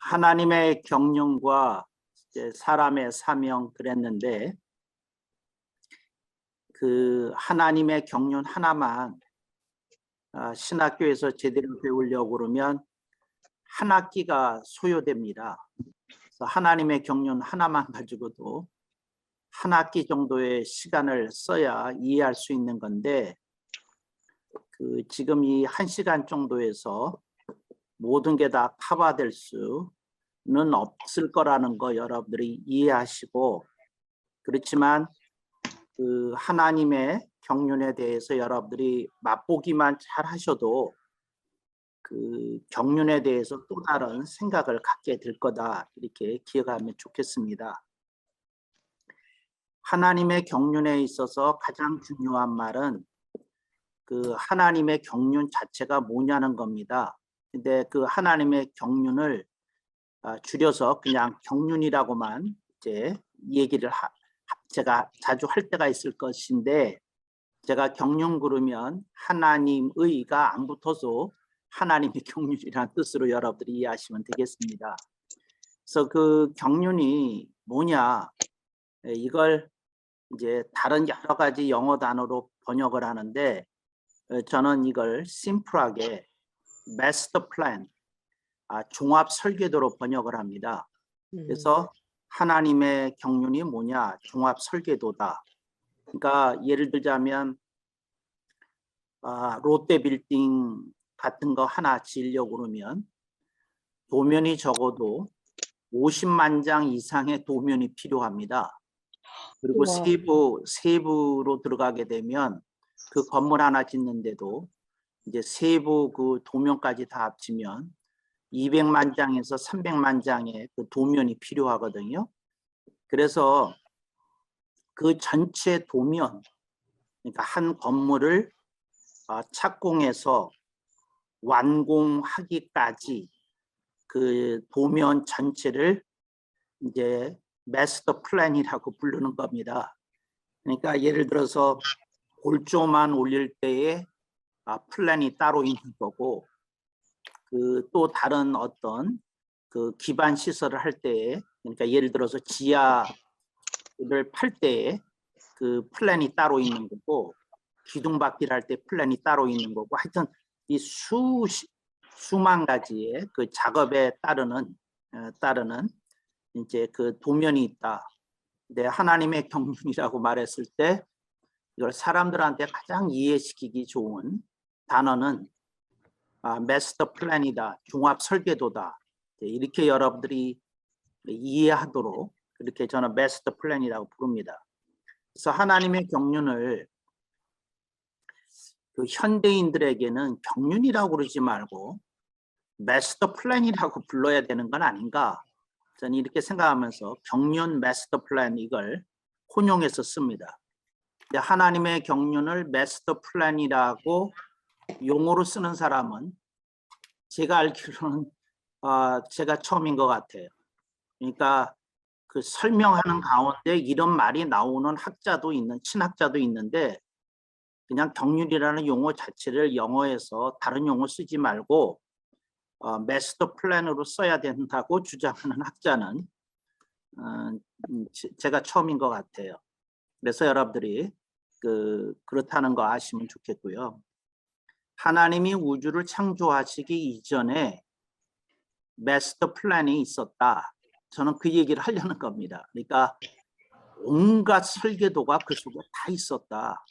하나님의 경륜과 이제 사람의 사명 그랬는데 그 하나님의 경륜 하나만 신학교에서 제대로 배우려고 그러면 한 학기가 소요됩니다. 그래서 하나님의 경륜 하나만 가지고도 한 학기 정도의 시간을 써야 이해할 수 있는 건데 지금 이 1시간 정도에서 모든 게 다 커버될 수는 없을 거라는 거 여러분들이 이해하시고, 그렇지만 그 하나님의 경륜에 대해서 여러분들이 맛보기만 잘 하셔도 그 경륜에 대해서 또 다른 생각을 갖게 될 거다, 이렇게 기억하면 좋겠습니다. 하나님의 경륜에 있어서 가장 중요한 말은 그 하나님의 경륜 자체가 뭐냐는 겁니다. 근데 그 하나님의 경륜을 줄여서 그냥 경륜이라고만 이제 얘기를 제가 자주 할 때가 있을 것인데, 제가 경륜 그러면 하나님의가 안 붙어서 하나님의 경륜이라는 뜻으로 여러분들이 이해하시면 되겠습니다. 그래서 그 경륜이 뭐냐, 이걸 이제 다른 여러 가지 영어 단어로 번역을 하는데 저는 이걸 심플하게 마스터 플랜, 종합 설계도로 번역을 합니다. 그래서 하나님의 경륜이 뭐냐, 종합 설계도다. 그러니까 예를 들자면 롯데 빌딩 같은 거 하나 지으려고 그러면 도면이 적어도 50만 장 이상의 도면이 필요합니다. 그리고 세부로 들어가게 되면 그 건물 하나 짓는데도 이제 세부 그 도면까지 다 합치면 200만 장에서 300만 장의 그 도면이 필요하거든요. 그래서 그 전체 도면, 그러니까 한 건물을 착공해서 완공하기까지 그 도면 전체를 이제 마스터 플랜이라고 부르는 겁니다. 그러니까 예를 들어서 골조만 올릴 때에 플랜이 따로 있는 거고, 그 또 다른 어떤 그 기반 시설을 할 때에, 그러니까 예를 들어서 지하를 팔 때에 그 플랜이 따로 있는 거고, 기둥박기를 할 때 플랜이 따로 있는 거고, 하여튼 이 수만 가지의 그 작업에 따르는 이제 그 도면이 있다. 근데 하나님의 경륜이라고 말했을 때 이걸 사람들한테 가장 이해시키기 좋은 단어는 마스터 플랜이다, 종합 설계도다, 이렇게 여러분들이 이해하도록 이렇게 저는 마스터 플랜이라고 부릅니다. 그래서 하나님의 경륜을 그 현대인들에게는 경륜이라고 그러지 말고 마스터 플랜이라고 불러야 되는 건 아닌가, 저는 이렇게 생각하면서 경륜 마스터 플랜 이걸 혼용해서 씁니다. 하나님의 경륜을 마스터 플랜이라고 용어로 쓰는 사람은 제가 알기로는 제가 처음인 것 같아요. 그러니까 그 설명하는 가운데 이런 말이 나오는 학자도 있는, 신학자도 있는데 그냥 경륜이라는 용어 자체를 영어에서 다른 용어 쓰지 말고 마스터 플랜으로 써야 된다고 주장하는 학자는 제가 처음인 것 같아요. 그래서 여러분들이 그렇다는 거 아시면 좋겠고요. 하나님이 우주를 창조하시기 이전에 마스터 플랜이 있었다. 저는 그 얘기를 하려는 겁니다. 그러니까 온갖 설계도가 그 속에 다 있었다.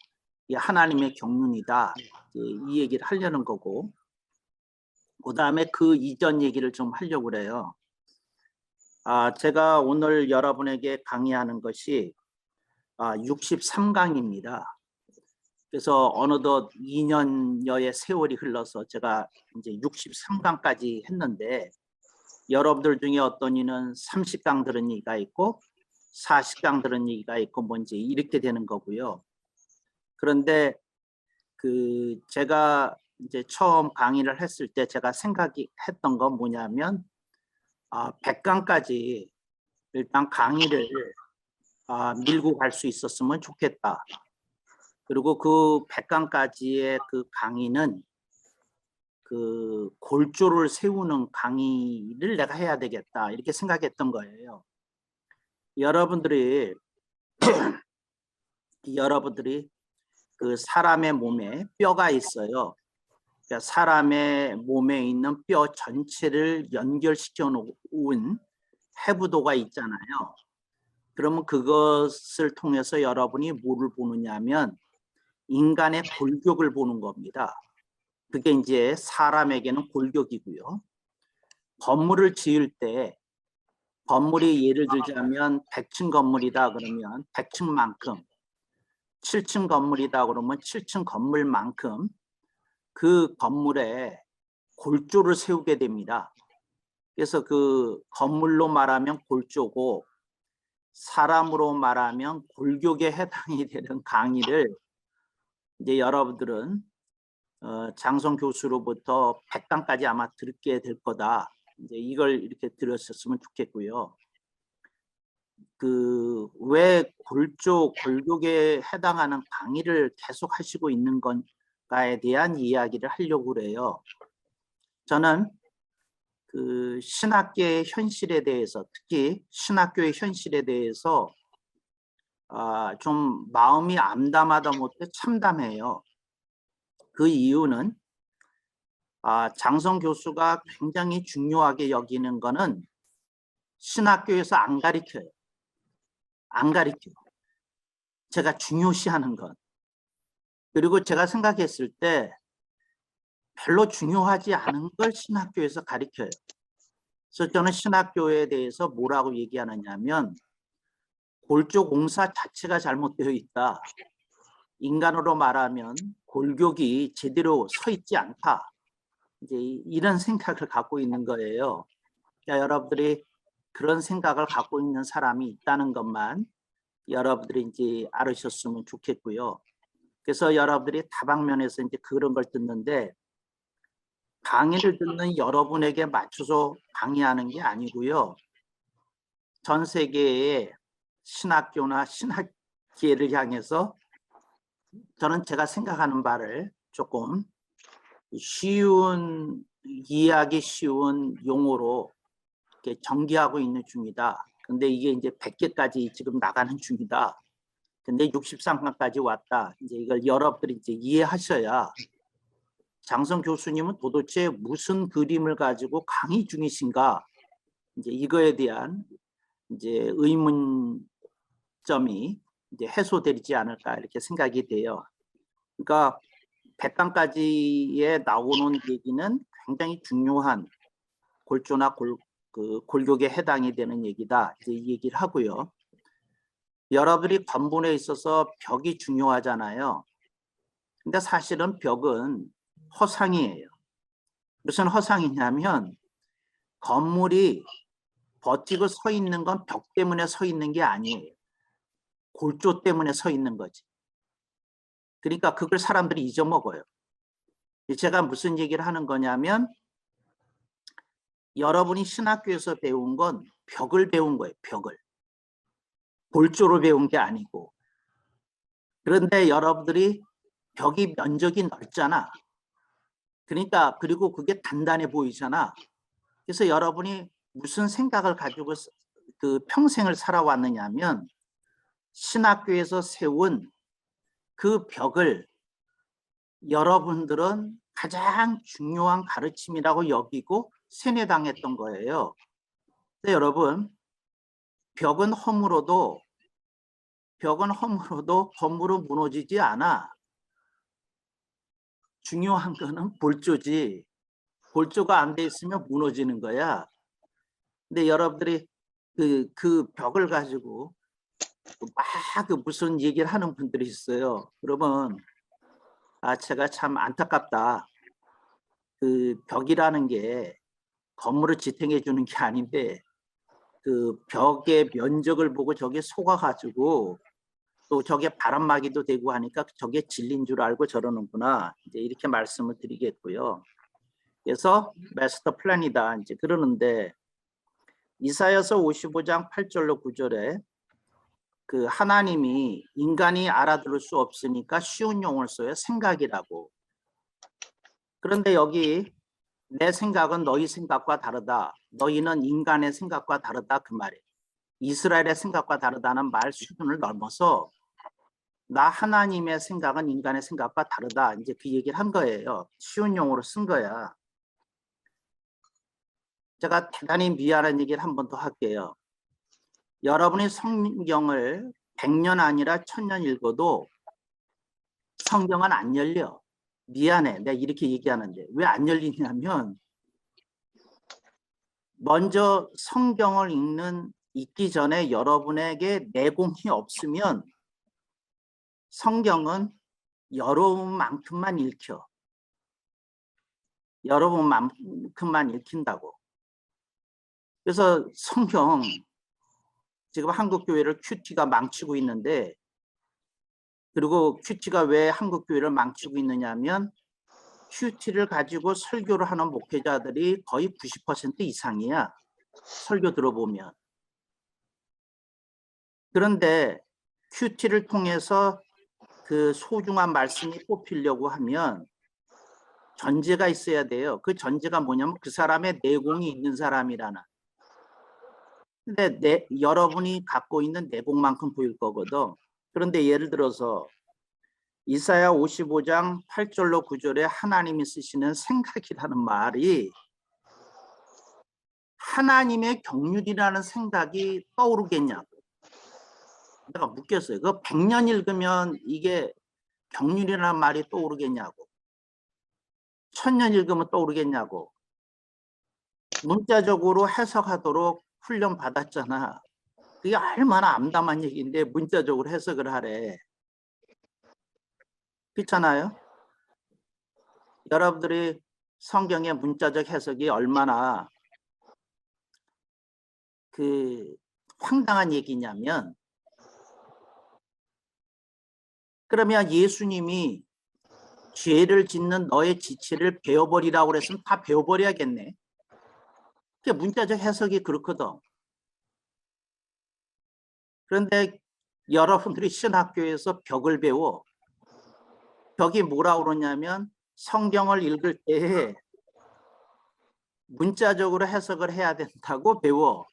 이 하나님의 경륜이다. 이 얘기를 하려는 거고, 그 다음에 그 이전 얘기를 좀 하려고 그래요. 제가 오늘 여러분에게 강의하는 것이 63강입니다. 그래서 어느덧 2년여의 세월이 흘러서 제가 이제 63강까지 했는데, 여러분들 중에 어떤 이는 30강 들은 얘기가 있고 40강 들은 얘기가 있고 뭔지 이렇게 되는 거고요. 그런데 제가 이제 처음 강의를 했을 때 제가 생각했던 건 뭐냐면 100강까지 일단 강의를 밀고 갈 수 있었으면 좋겠다. 그리고 그 100강까지의 그 강의는 그 골조를 세우는 강의를 내가 해야 되겠다 이렇게 생각했던 거예요. 여러분들이 그 사람의 몸에 뼈가 있어요. 그러니까 사람의 몸에 있는 뼈 전체를 연결시켜 놓은 해부도가 있잖아요. 그러면 그것을 통해서 여러분이 뭐를 보느냐면 인간의 골격을 보는 겁니다. 그게 이제 사람에게는 골격이고요. 건물을 지을 때 건물이 예를 들자면 100층 건물이다 그러면 100층만큼, 7층 건물이다 그러면 7층 건물만큼 그 건물에 골조를 세우게 됩니다. 그래서 그 건물로 말하면 골조고 사람으로 말하면 골격에 해당이 되는 강의를 이제 여러분들은 장성 교수로부터 100강까지 아마 듣게 될 거다. 이제 이걸 이렇게 들었었으면 좋겠고요. 그 왜 골격에 해당하는 강의를 계속 하시고 있는 건가에 대한 이야기를 하려고 그래요. 저는 그 신학계의 현실에 대해서, 특히 신학교의 현실에 대해서 좀 마음이 암담하다 못해 참담해요. 그 이유는 장성 교수가 굉장히 중요하게 여기는 거는 신학교에서 안 가르쳐요. 안 가르쳐요. 제가 중요시하는 것. 그리고 제가 생각했을 때 별로 중요하지 않은 걸 신학교에서 가르쳐요. 그래서 저는 신학교에 대해서 뭐라고 얘기하느냐면 골조 공사 자체가 잘못되어 있다. 인간으로 말하면 골격이 제대로 서 있지 않다. 이제 이런 생각을 갖고 있는 거예요. 그러니까 여러분들이 그런 생각을 갖고 있는 사람이 있다는 것만 여러분들이 이제 알으셨으면 좋겠고요. 그래서 여러분들이 다방면에서 이제 그런 걸 듣는데 강의를 듣는 여러분에게 맞춰서 강의하는 게 아니고요. 전 세계의 신학교나 신학계를 향해서 저는 제가 생각하는 바를 조금 쉬운, 이해하기 쉬운 용어로 이렇게 전개하고 있는 중이다. 근데 이게 이제 100개까지 지금 나가는 중이다. 근데 63강까지 왔다. 이제 이걸 여러분들이 이제 이해하셔야 장성 교수님은 도대체 무슨 그림을 가지고 강의 중이신가? 이제 이거에 대한 이제 의문점이 이제 해소되지 않을까 이렇게 생각이 돼요. 그러니까 100강까지에 나오는 얘기는 굉장히 중요한 골조나 골격에 해당이 되는 얘기다. 이제 이 얘기를 하고요. 여러분들이 건물에 있어서 벽이 중요하잖아요. 근데 사실은 벽은 허상이에요. 무슨 허상이냐면 건물이 버티고 서 있는 건 벽 때문에 서 있는 게 아니에요. 골조 때문에 서 있는 거지. 그러니까 그걸 사람들이 잊어먹어요. 제가 무슨 얘기를 하는 거냐면 여러분이 신학교에서 배운 건 벽을 배운 거예요. 벽을. 골조를 배운 게 아니고. 그런데 여러분들이 벽이 면적이 넓잖아. 그러니까 그리고 그게 단단해 보이잖아. 그래서 여러분이 무슨 생각을 가지고 그 평생을 살아왔느냐면 신학교에서 세운 그 벽을 여러분들은 가장 중요한 가르침이라고 여기고 세뇌당했던 거예요. 근데 여러분 벽은 허물어도 건물은 무너지지 않아. 중요한 거는 골조지. 골조가 안 돼 있으면 무너지는 거야. 근데 여러분들이 그 벽을 가지고 막 무슨 얘기를 하는 분들이 있어요. 그러면 제가 참 안타깝다. 그 벽이라는 게 건물을 지탱해 주는 게 아닌데 그 벽의 면적을 보고 저게 속아가지고 또 저게 바람막이도 되고 하니까 저게 진리인 줄 알고 저러는구나. 이제 이렇게 말씀을 드리겠고요. 그래서 마스터 플랜이다 이제 그러는데 이사야서 55장 8절로 9절에 그 하나님이 인간이 알아들을 수 없으니까 쉬운 용어를 써요. 생각이라고. 그런데 여기 내 생각은 너희 생각과 다르다. 너희는 인간의 생각과 다르다. 그 말이에요. 이스라엘의 생각과 다르다는 말 수준을 넘어서 나 하나님의 생각은 인간의 생각과 다르다. 이제 그 얘기를 한 거예요. 쉬운 용어로 쓴 거야. 제가 대단히 미안한 얘기를 한 번 더 할게요. 여러분이 성경을 100년 아니라 1000년 읽어도 성경은 안 열려. 미안해. 내가 이렇게 얘기하는데 왜 안 열리냐면 먼저 성경을 읽기 전에 여러분에게 내공이 없으면 성경은 여러분만큼만 읽혀. 여러분만큼만 읽힌다고. 그래서 성경 지금 한국 교회를 큐티가 망치고 있는데 그리고 큐티가 왜 한국 교회를 망치고 있느냐면 큐티를 가지고 설교를 하는 목회자들이 거의 90% 이상이야. 설교 들어보면. 그런데 큐티를 통해서 그 소중한 말씀이 뽑히려고 하면 전제가 있어야 돼요. 그 전제가 뭐냐면 그 사람의 내공이 있는 사람이라는. 근데 여러분이 갖고 있는 내공만큼 보일 거거든. 그런데 예를 들어서 이사야 55장 8절로 9절에 하나님이 쓰시는 생각이라는 말이 하나님의 경륜이라는 생각이 떠오르겠냐고. 내가 묻겠어요. 그거 100년 읽으면 이게 경륜이라는 말이 떠오르겠냐고. 1000년 읽으면 떠오르겠냐고. 문자적으로 해석하도록 훈련 받았잖아. 그게 얼마나 암담한 얘기인데 문자적으로 해석을 하래. 그렇잖아요? 여러분들이 성경의 문자적 해석이 얼마나 황당한 얘기냐면 그러면 예수님이 죄를 짓는 너의 지체를 베어버리라고 그랬으면 다 베어버려야겠네. 그게 문자적 해석이 그렇거든. 그런데 여러분들이 신학교에서 벽을 배워. 벽이 뭐라고 그러냐면 성경을 읽을 때 문자적으로 해석을 해야 된다고 배워.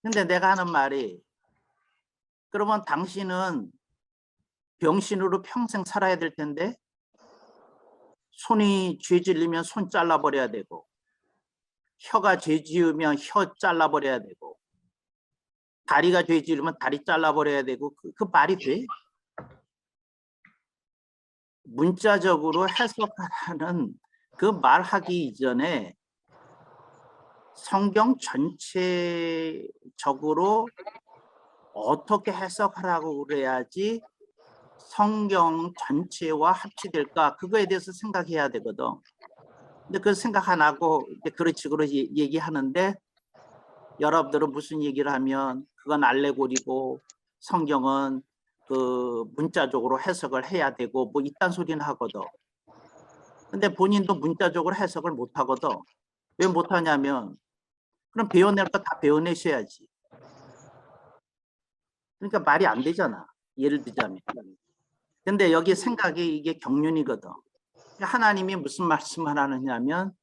근데 내가 하는 말이 그러면 당신은 병신으로 평생 살아야 될 텐데 손이 죄 질리면 손 잘라버려야 되고 혀가 죄 지으면 혀 잘라버려야 되고 다리가 죄 지으면 다리 잘라버려야 되고 그 말이 돼? 문자적으로 해석하라는 그 말하기 이전에 성경 전체적으로 어떻게 해석하라고 그래야지 성경 전체와 합치될까 그거에 대해서 생각해야 되거든. 근데 그 생각 안 하고 그런 식으로 얘기하는데 여러분들은 무슨 얘기를 하면 그건 알레고리고 성경은 그 문자적으로 해석을 해야 되고 뭐 이딴 소리는 하거든. 근데 본인도 문자적으로 해석을 못 하거든. 왜 못하냐면 그럼 배워낼 거 다 배워내셔야지. 그러니까 말이 안 되잖아. 예를 들자면. 근데 여기 생각이 이게 경륜이거든. 하나님이 무슨 말씀을 하느냐면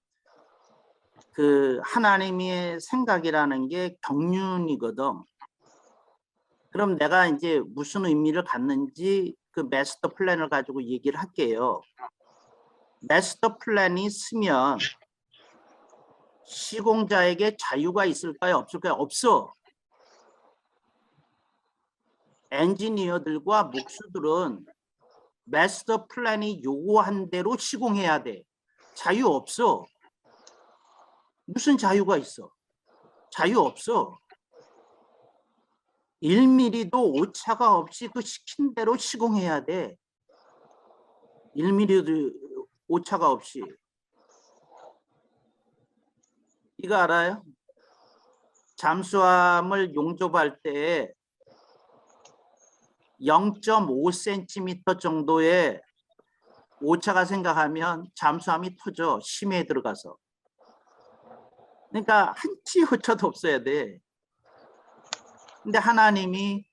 그 하나님의 생각이라는 게 경륜이거든. 그럼 내가 이제 무슨 의미를 갖는지 그 마스터 플랜을 가지고 얘기를 할게요. 마스터 플랜이 쓰면 시공자에게 자유가 있을까요? 없을까요? 없어. 엔지니어들과 목수들은 마스터 플랜이 요구한 대로 시공해야 돼. 자유 없어. 무슨 자유가 있어? 자유 없어. 1mm도 오차가 없이 그 시킨 대로 시공해야 돼. 1mm도 오차가 없이. 이거 알아요? 잠수함을 용접할 때 0.5cm 정도의 오차가 생각하면 잠수함이 터져. 심해에 들어가서. 그러니까 한치 오차도 없어야 돼. 근데 하나님이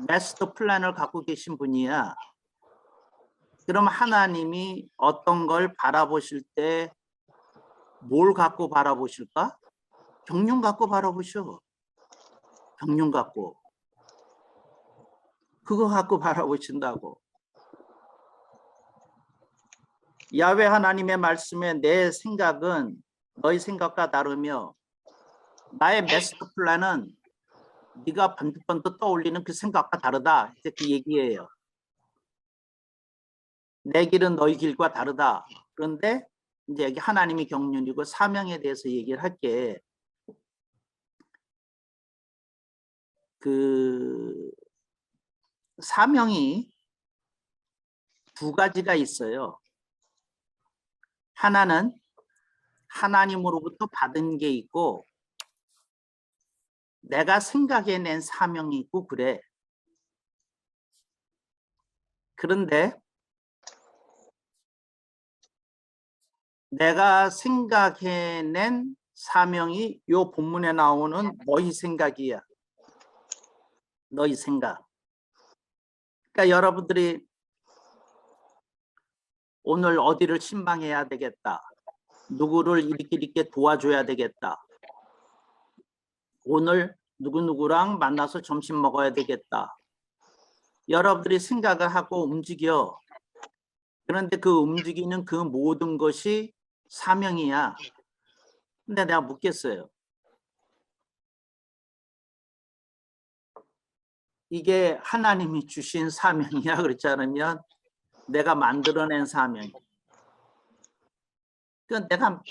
마스터 플랜을 갖고 계신 분이야. 그럼 하나님이 어떤 걸 바라보실 때 뭘 갖고 바라보실까? 경륜 갖고 바라보셔. 경륜 갖고. 그거 갖고 바라보신다고. 야훼 하나님의 말씀에 내 생각은 너희 생각과 다르며 나의 마스터 플랜은 네가 번뜩번뜩 떠올리는 그 생각과 다르다. 이제 그 얘기예요. 내 길은 너희 길과 다르다. 그런데 이제 여기 하나님이 경륜이고 사명에 대해서 얘기를 할게. 그 사명이 두 가지가 있어요. 하나는 하나님으로부터 받은 게 있고 내가 생각해낸 사명이 있고 그래. 그런데 내가 생각해낸 사명이 요 본문에 나오는 너희 생각이야. 너희 생각. 그러니까 여러분들이 오늘 어디를 신방해야 되겠다. 누구를 이렇게 도와줘야 되겠다. 오늘 누구누구랑 만나서 점심 먹어야 되겠다. 여러분들이 생각을 하고 움직여. 그런데 그 움직이는 그 모든 것이 사명이야. 근데 내가 묻겠어요. 이게 하나님이 주신 사명이야 그렇지 않으면 내가 만들어낸 사명. 그러니까 내가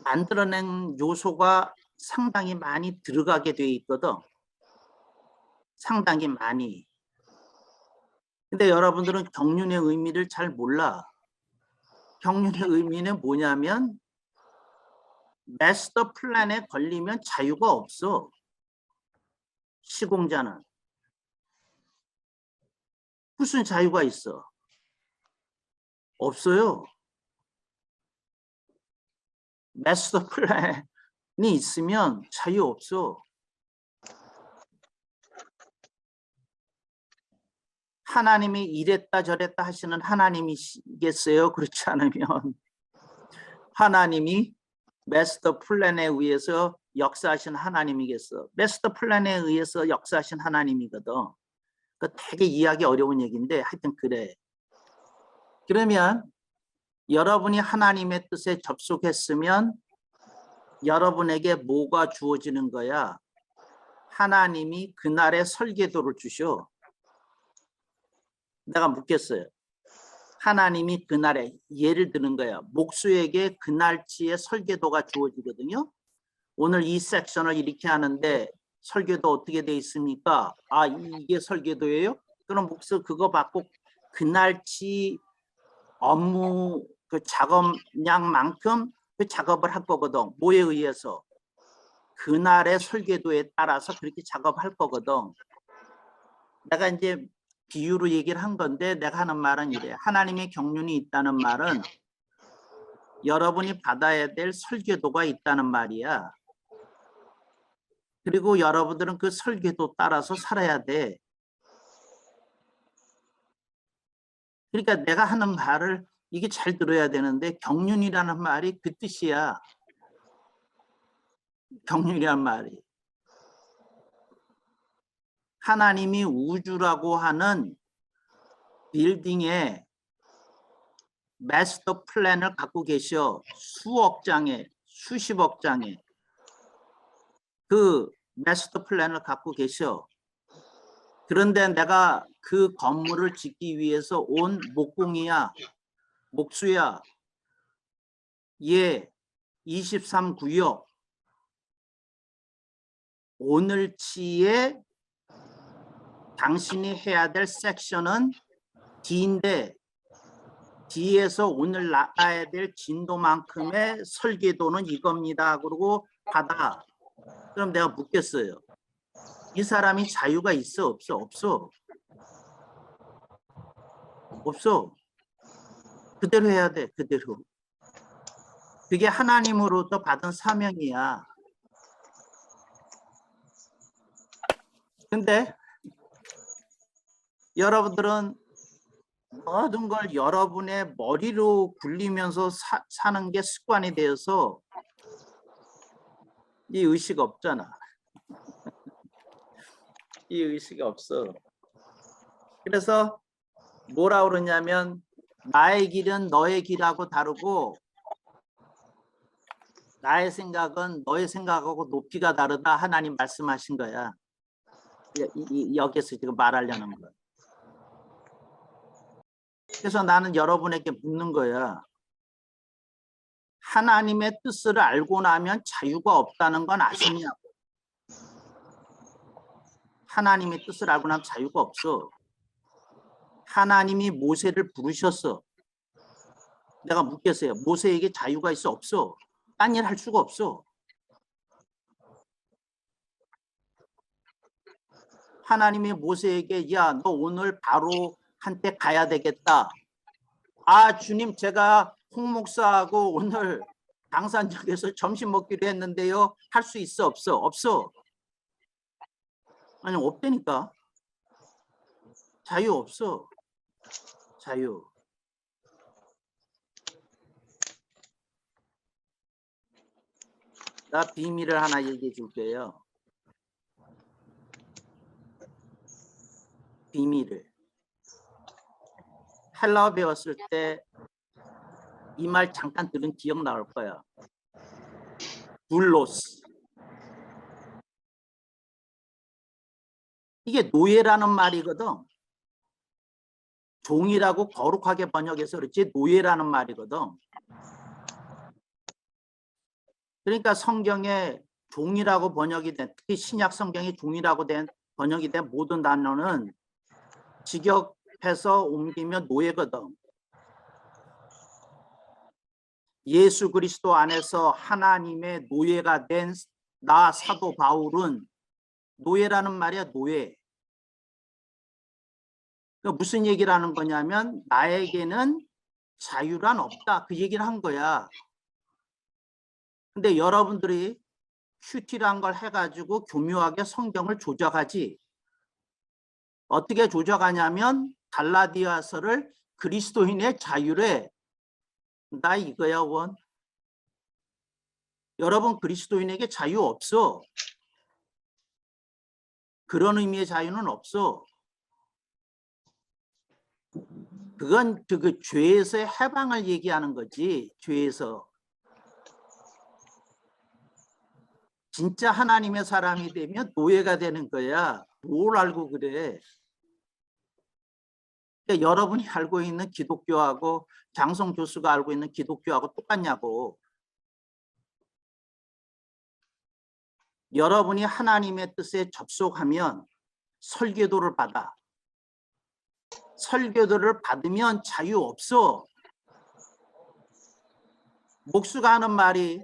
만들어낸 요소가 상당히 많이 들어가게 돼 있거든. 상당히 많이. 근데 여러분들은 경륜의 의미를 잘 몰라. 경륜의 의미는 뭐냐면 마스터 플랜에 걸리면 자유가 없어. 시공자는. 무슨 자유가 있어? 없어요. 마스터 플랜이 있으면 자유 없어. 하나님이 이랬다 저랬다 하시는 하나님이시겠어요? 그렇지 않으면 하나님이 마스터 플랜에 의해서 역사하신 하나님이겠어. 마스터 플랜에 의해서 역사하신 하나님이거든. 그 되게 이해하기 어려운 얘기인데 하여튼 그래. 그러면 여러분이 하나님의 뜻에 접속했으면 여러분에게 뭐가 주어지는 거야? 하나님이 그날의 설계도를 주셔. 내가 묻겠어요. 하나님이 그날에 예를 드는 거야. 목수에게 그날치의 설계도가 주어지거든요. 오늘 이 섹션을 이렇게 하는데 설계도 어떻게 돼 있습니까? 아, 이게 설계도예요? 그럼 목수 그거 받고 그날치 업무 그 작업량만큼 그 작업을 할 거거든. 뭐에 의해서? 그날의 설계도에 따라서 그렇게 작업할 거거든. 내가 이제 비유로 얘기를 한 건데 내가 하는 말은 이래. 하나님의 경륜이 있다는 말은 여러분이 받아야 될 설계도가 있다는 말이야. 그리고 여러분들은 그 설계도 따라서 살아야 돼. 그러니까 내가 하는 말을 이게 잘 들어야 되는데 경륜이라는 말이 그 뜻이야. 경륜이란 말이. 하나님이 우주라고 하는 빌딩에 마스터 플랜을 갖고 계셔. 수억 장에, 수십억 장에. 그 마스터 플랜을 갖고 계셔. 그런데 내가 그 건물을 짓기 위해서 온 목공이야. 목수야. 얘 23구역. 오늘치에 당신이 해야 될 섹션은 D인데 D에서 오늘 나가야 될 진도만큼의 설계도는 이겁니다. 그러고 받아. 그럼 내가 묻겠어요. 이 사람이 자유가 있어? 없어? 없어. 없어. 그대로 해야 돼. 그대로. 그게 하나님으로부터 받은 사명이야. 근데 여러분들은 모든 걸 여러분의 머리로 굴리면서 사는 게 습관이 되어서 이 의식 없잖아. 이 의식이 없어. 그래서 뭐라 그러냐면 나의 길은 너의 길하고 다르고 나의 생각은 너의 생각하고 높이가 다르다. 하나님 말씀하신 거야. 여기서 지금 말하려는 거야. 그래서 나는 여러분에게 묻는 거야. 하나님의 뜻을 알고 나면 자유가 없다는 건 아시냐고. 하나님의 뜻을 알고 나면 자유가 없어. 하나님이 모세를 부르셨어. 내가 묻겠어요. 모세에게 자유가 있어? 없어? 딴 일 할 수가 없어. 하나님이 모세에게 야, 너 오늘 바로 한테 가야 되겠다. 아, 주님, 제가 홍 목사하고 오늘 당산역에서 점심 먹기로 했는데요. 할 수 있어? 없어? 없어. 아니, 없다니까. 자유 없어. 자유. 나 비밀을 하나 얘기해 줄게요. 비밀을. 헬라어 배웠을 때 이 말 잠깐 들은 기억 나올 거야. 둘로스. 이게 노예라는 말이거든. 종이라고 거룩하게 번역해서 그렇지 노예라는 말이거든. 그러니까 성경에 종이라고 번역이 된, 특히 신약 성경이 종이라고 된 번역이 된 모든 단어는 직역해서 옮기면 노예거든. 예수 그리스도 안에서 하나님의 노예가 된 나 사도 바울은 노예라는 말이야. 노예. 그러니까 무슨 얘기를 하는 거냐면 나에게는 자유란 없다. 그 얘기를 한 거야. 근데 여러분들이 큐티란 걸 해가지고 교묘하게 성경을 조작하지. 어떻게 조작하냐면 갈라디아서를 그리스도인의 자유래. 나 이거야 원. 여러분 그리스도인에게 자유 없어. 그런 의미의 자유는 없어. 그건 그 죄에서의 해방을 얘기하는 거지. 죄에서. 진짜 하나님의 사람이 되면 노예가 되는 거야. 뭘 알고 그래. 그러니까 여러분이 알고 있는 기독교하고 장성 교수가 알고 있는 기독교하고 똑같냐고. 여러분이 하나님의 뜻에 접속하면 설교도를 받아. 설교도를 받으면 자유 없어. 목수가 하는 말이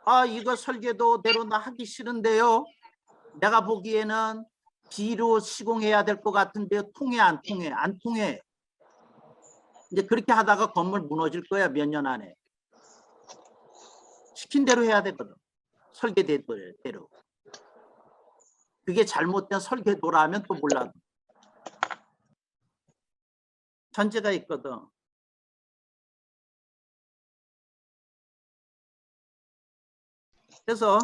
아 이거 설교도대로 나 하기 싫은데요. 내가 보기에는 B로 시공해야 될 것 같은데요. 통해 안 통해? 안 통해. 이제 그렇게 하다가 건물 무너질 거야 몇 년 안에. 시킨 대로 해야 되거든. 설계대로. 그게 잘못된 설계도라면 또 몰라. 전제가 있거든. 그래서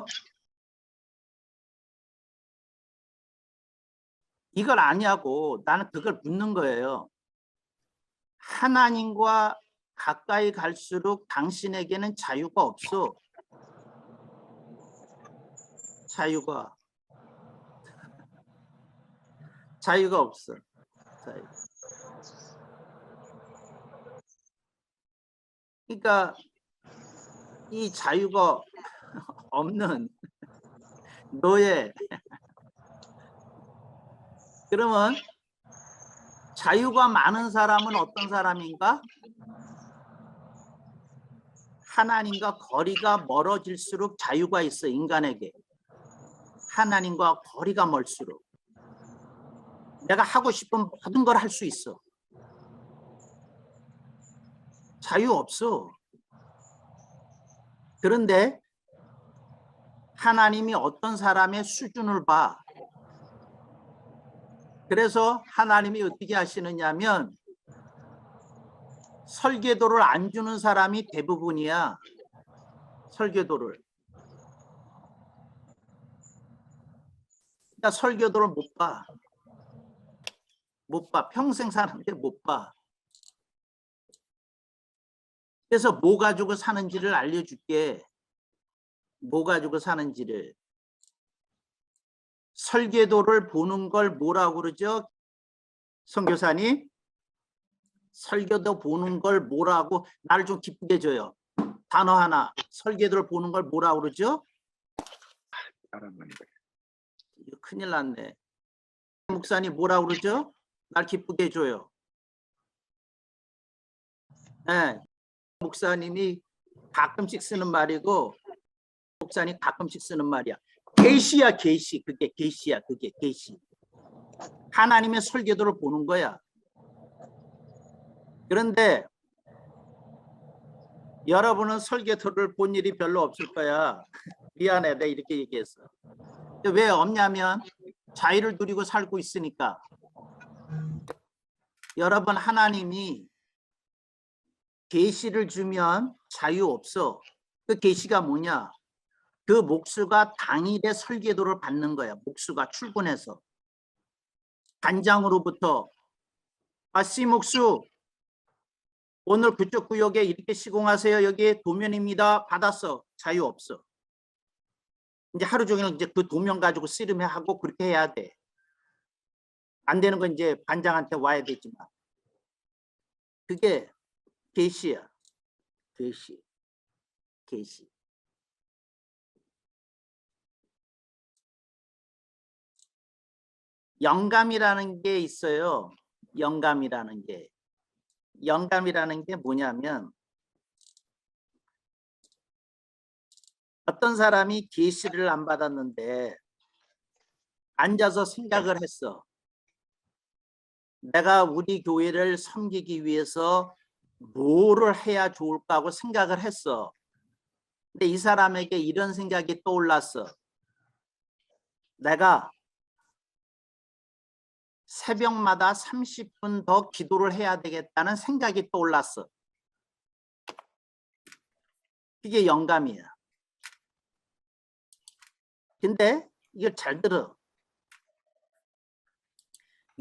이걸 아냐고 나는 그걸 묻는 거예요. 하나님과 가까이 갈수록 당신에게는 자유가 없어. 자유가 없어. 자유. 그러니까 이 자유가 없는 노예. 그러면 자유가 많은 사람은 어떤 사람인가? 하나님과 거리가 멀어질수록 자유가 있어. 인간에게. 하나님과 거리가 멀수록. 내가 하고 싶은 모든 걸 할 수 있어. 자유 없어. 그런데 하나님이 어떤 사람의 수준을 봐. 그래서 하나님이 어떻게 하시느냐면 설계도를 안 주는 사람이 대부분이야. 설계도를. 그러니까 설교도를 못 봐. 못 봐. 평생 사는데 못 봐. 그래서 뭐 가지고 사는지를 알려줄게. 뭐 가지고 사는지를. 설계도를 보는 걸 뭐라고 그러죠? 선교사님? 설계도 보는 걸 뭐라고, 나를 좀 기쁘게 해줘요. 단어 하나. 설계도를 보는 걸 뭐라고 그러죠? 이거 큰일 났네. 목사님 뭐라고 그러죠? 날 기쁘게 해줘요. 네. 목사님이 가끔씩 쓰는 말이고, 목사님 가끔씩 쓰는 말이야. 계시야, 계시. 그게 계시야, 그게 계시. 하나님의 설계도를 보는 거야. 그런데 여러분은 설계도를 본 일이 별로 없을 거야. 미안해, 내가 이렇게 얘기했어. 왜 없냐면 자유를 누리고 살고 있으니까. 여러분, 하나님이 계시를 주면 자유 없어. 그 계시가 뭐냐? 그 목수가 당일에 설계도를 받는 거야. 목수가 출근해서. 단장으로부터 씨 목수, 오늘 그쪽 구역에 이렇게 시공하세요. 여기 도면입니다. 받았어. 자유 없어. 이제 하루 종일 이제 그 도면 가지고 씨름해 하고 그렇게 해야 돼. 안 되는 건 이제 반장한테 와야 되지만. 그게 계시야. 계시. 계시. 영감이라는 게 있어요. 영감이라는 게. 영감이라는 게 뭐냐면 어떤 사람이 계시를 안 받았는데 앉아서 생각을 했어. 내가 우리 교회를 섬기기 위해서 뭐를 해야 좋을까 하고 생각을 했어. 근데 이 사람에게 이런 생각이 떠올랐어. 내가 새벽마다 30분 더 기도를 해야 되겠다는 생각이 떠올랐어. 그게 영감이야. 근데 이걸 잘 들어.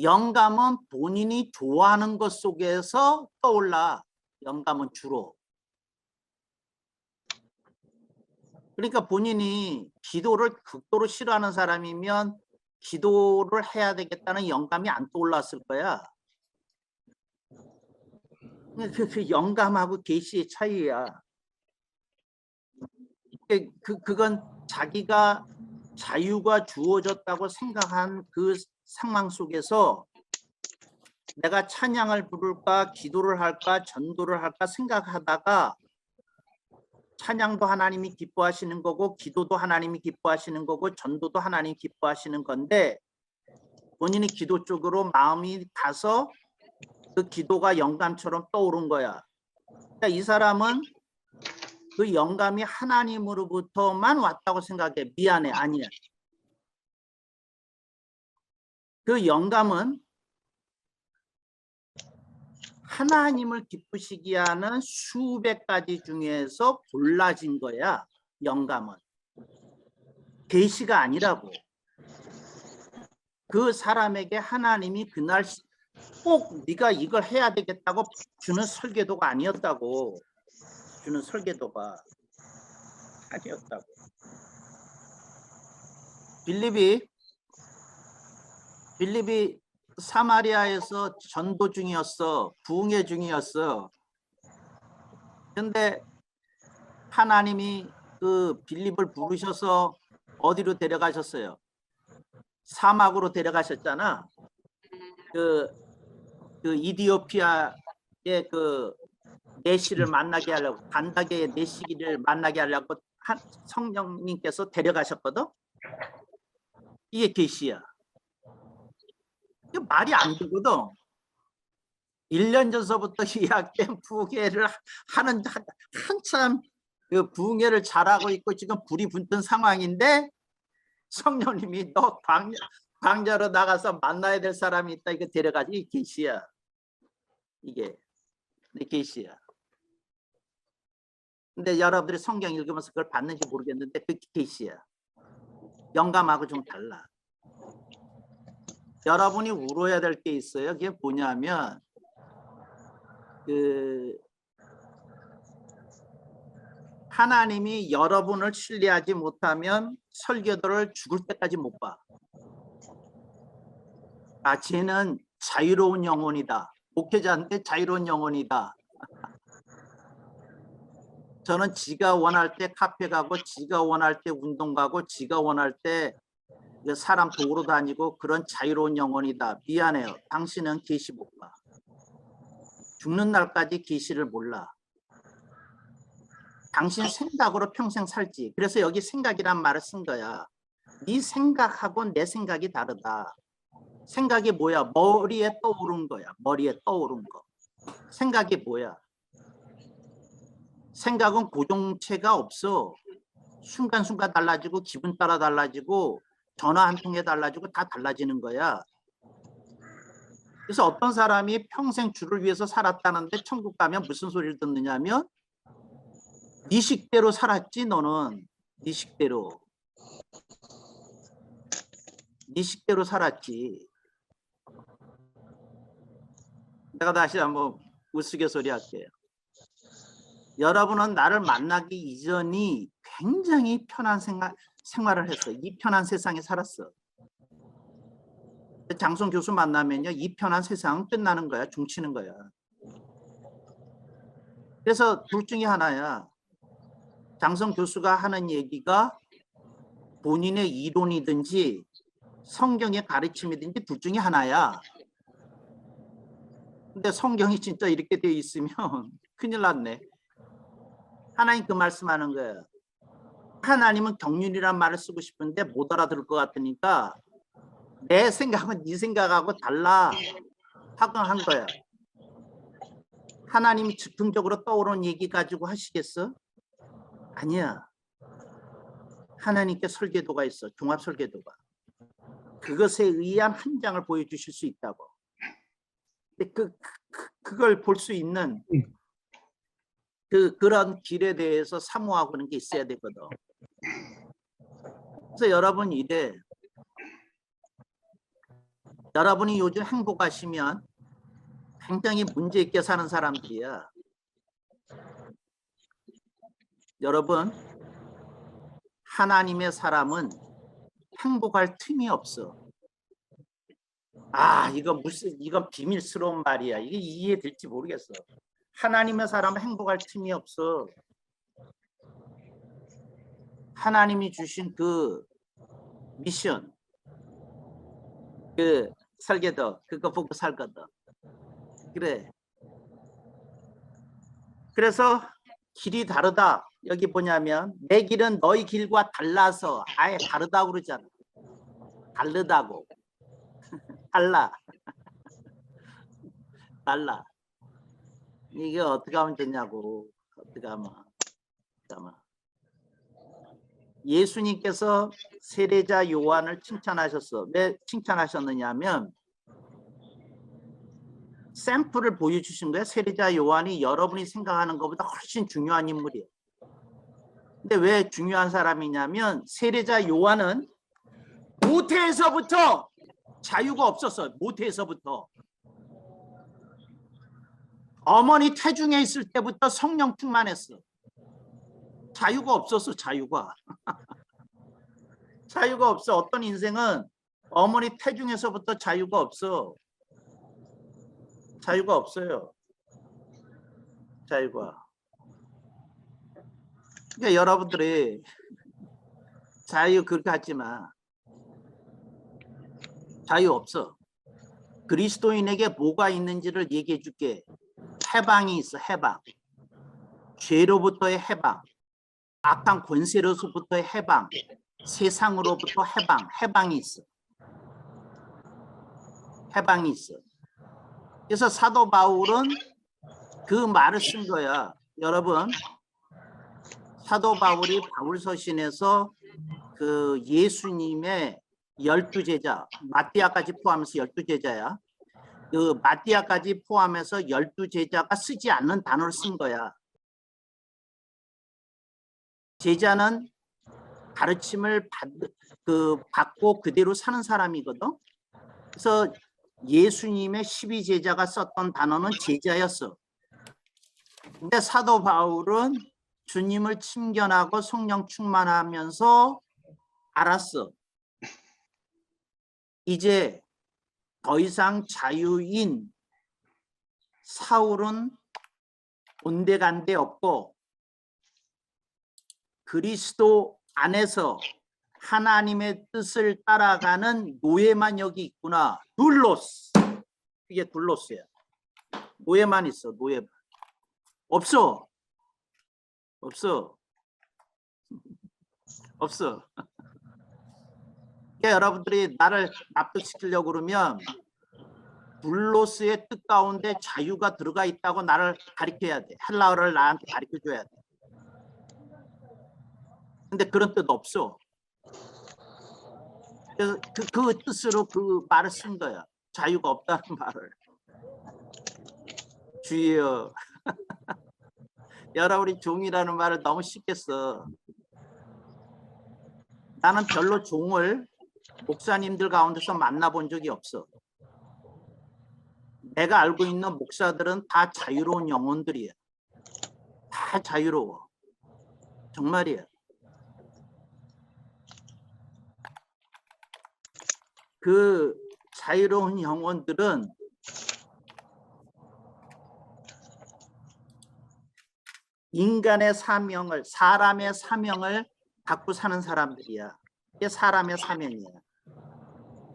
영감은 본인이 좋아하는 것 속에서 떠올라. 영감은 주로. 그러니까 본인이 기도를 극도로 싫어하는 사람이면 기도를 해야 되겠다는 영감이 안 떠올랐을 거야. 그 영감하고 계시의 차이야. 그건 자기가 자유가 주어졌다고 생각한 그 상황 속에서 내가 찬양을 부를까, 기도를 할까, 전도를 할까 생각하다가 찬양도 하나님이 기뻐하시는 거고 기도도 하나님이 기뻐하시는 거고 전도도 하나님이 기뻐하시는 건데 본인이 기도 쪽으로 마음이 가서 그 기도가 영감처럼 떠오른 거야. 그러니까 이 사람은 그 영감이 하나님으로부터만 왔다고 생각해. 미안해, 아니야. 그 영감은 하나님을 기쁘시게 하는 수백 가지 중에서 골라진 거야. 영감은. 계시가 아니라고. 그 사람에게 하나님이 그날 꼭 네가 이걸 해야 되겠다고 주는 설계도가 아니었다고. 주는 설계도가 아니었다고. 빌립이 사마리아에서 전도 중이었어. 부흥회 중이었어. 근데 하나님이 그 빌립을 부르셔서 어디로 데려가셨어요? 사막으로 데려가셨잖아. 그 이디오피아의 그 내시를 만나게 하려고, 간다게의 내시기를 만나게 하려고 성령님께서 데려가셨거든. 이게 계시야. 이게 말이 안 되거든. 1년 전서부터 예약된 부흥회를 하는 한참 그 부흥회를 잘하고 있고 지금 불이 붙은 상황인데 성령님이 너 광야로 나가서 만나야 될 사람이 있다. 이거 데려가지. 이게 계시야. 이게 계시야. 근데 여러분들이 성경 읽으면서 그걸 봤는지 모르겠는데 그게 계시야. 영감하고 좀 달라. 여러분이 울어야 될 게 있어요. 그게 뭐냐면 하나님이 여러분을 신뢰하지 못하면 설교도를 죽을 때까지 못 봐. 아, 쟤는 자유로운 영혼이다. 목회자한테 자유로운 영혼이다. 저는 지가 원할 때 카페 가고 지가 원할 때 운동 가고 지가 원할 때 사람 도우러 다니고 그런 자유로운 영혼이다. 미안해요. 당신은 계시 못 봐. 죽는 날까지 계시를 몰라. 당신 생각으로 평생 살지. 그래서 여기 생각이란 말을 쓴 거야. 네 생각하고 내 생각이 다르다. 생각이 뭐야? 머리에 떠오른 거야. 머리에 떠오른 거. 생각이 뭐야? 생각은 고정체가 없어. 순간순간 달라지고 기분 따라 달라지고 전화 한 통에 달라지고 다 달라지는 거야. 그래서 어떤 사람이 평생 주를 위해서 살았다는데 천국 가면 무슨 소리를 듣느냐면 네 식대로 살았지 너는. 네 식대로. 네 식대로 살았지. 내가 다시 한번 우스갯소리 할게요. 여러분은 나를 만나기 이전이 굉장히 편한 생활을 했어. 이 편한 세상에 살았어. 장성 교수 만나면요, 이 편한 세상은 끝나는 거야. 종치는 거야. 그래서 둘 중에 하나야. 장성 교수가 하는 얘기가 본인의 이론이든지 성경의 가르침이든지 둘 중에 하나야. 근데 성경이 진짜 이렇게 돼 있으면 큰일 났네. 하나님 그 말씀하는 거예요. 하나님은 경륜이란 말을 쓰고 싶은데 못 알아들을 것 같으니까 내 생각은 네 생각하고 달라 하고 한 거야. 하나님이 즉흥적으로 떠오르는 얘기 가지고 하시겠어? 아니야. 하나님께 설계도가 있어. 종합 설계도가. 그것에 의한 한 장을 보여주실 수 있다고. 근데 그걸 볼 수 있는 그런 길에 대해서 사모하고 그런 게 있어야 되거든. 그래서 여러분 이래. 여러분이 요즘 행복하시면 굉장히 문제 있게 사는 사람들이야. 여러분, 하나님의 사람은 행복할 틈이 없어. 아, 이건 비밀스러운 말이야. 이게 이해될지 모르겠어. 하나님의 사람은 행복할 틈이 없어. 하나님이 주신 그 미션, 그 설계도, 그거 보고 살거든. 그래. 그래서 길이 다르다. 여기 뭐냐면 내 길은 너희 길과 달라서 아예 다르다고 그러잖아. 다르다고. 달라. 달라. 이게 어떻게 하면 되냐고. 어떻게 하면. 예수님께서 세례자 요한을 칭찬하셨어. 왜 칭찬하셨느냐면 샘플을 보여주신 거야. 세례자 요한이 여러분이 생각하는 것보다 훨씬 중요한 인물이에요. 근데 왜 중요한 사람이냐면 세례자 요한은 모태에서부터 자유가 없었어. 모태에서부터. 어머니 태중에 있을 때부터 성령 충만했어. 자유가 없었어. 자유가. 자유가 없어. 어떤 인생은 어머니 태중에서부터 자유가 없어. 자유가 없어요. 자유가. 그러니까 여러분들이 자유 그렇게 하지 마. 자유 없어. 그리스도인에게 뭐가 있는지를 얘기해 줄게. 해방이 있어. 해방. 죄로부터의 해방. 악한 권세로부터의 해방. 세상으로부터 해방. 해방이 있어. 해방이 있어. 그래서 사도 바울은 그 말을 쓴 거야. 여러분, 사도 바울이 바울서신에서 그 예수님의 12제자, 마띠아까지 포함해서 12제자야. 그 마띠아까지 포함해서 12제자가 쓰지 않는 단어를 쓴 거야. 제자는 가르침을 받고 그대로 사는 사람이거든. 그래서 예수님의 12제자가 썼던 단어는 제자였어. 근데 사도 바울은 주님을 친견하고 성령 충만하면서 알았어. 이제 더 이상 자유인 사울은 온데간데 없고 그리스도 안에서 하나님의 뜻을 따라가는 노예만 여기 있구나. 둘로스. 이게 둘로스야. 노예만 있어. 노예만. 없어. 없어. 없어. 그러니까 여러분들이 나를 납득시키려고 그러면 둘로스의 뜻 가운데 자유가 들어가 있다고 나를 가르쳐야 돼. 헬라어를 나한테 가르쳐줘야 돼. 근데 그런 뜻 없어. 그래서 그 뜻으로 그 말을 쓴 거야. 자유가 없다는 말을. 주여. 여러분이 종이라는 말을 너무 쉽게 써. 나는 별로 종을 목사님들 가운데서 만나본 적이 없어. 내가 알고 있는 목사들은 다 자유로운 영혼들이야. 다 자유로워. 정말이야. 그 자유로운 영혼들은 인간의 사명을, 사람의 사명을 갖고 사는 사람들이야. 이게 사람의 사명이야.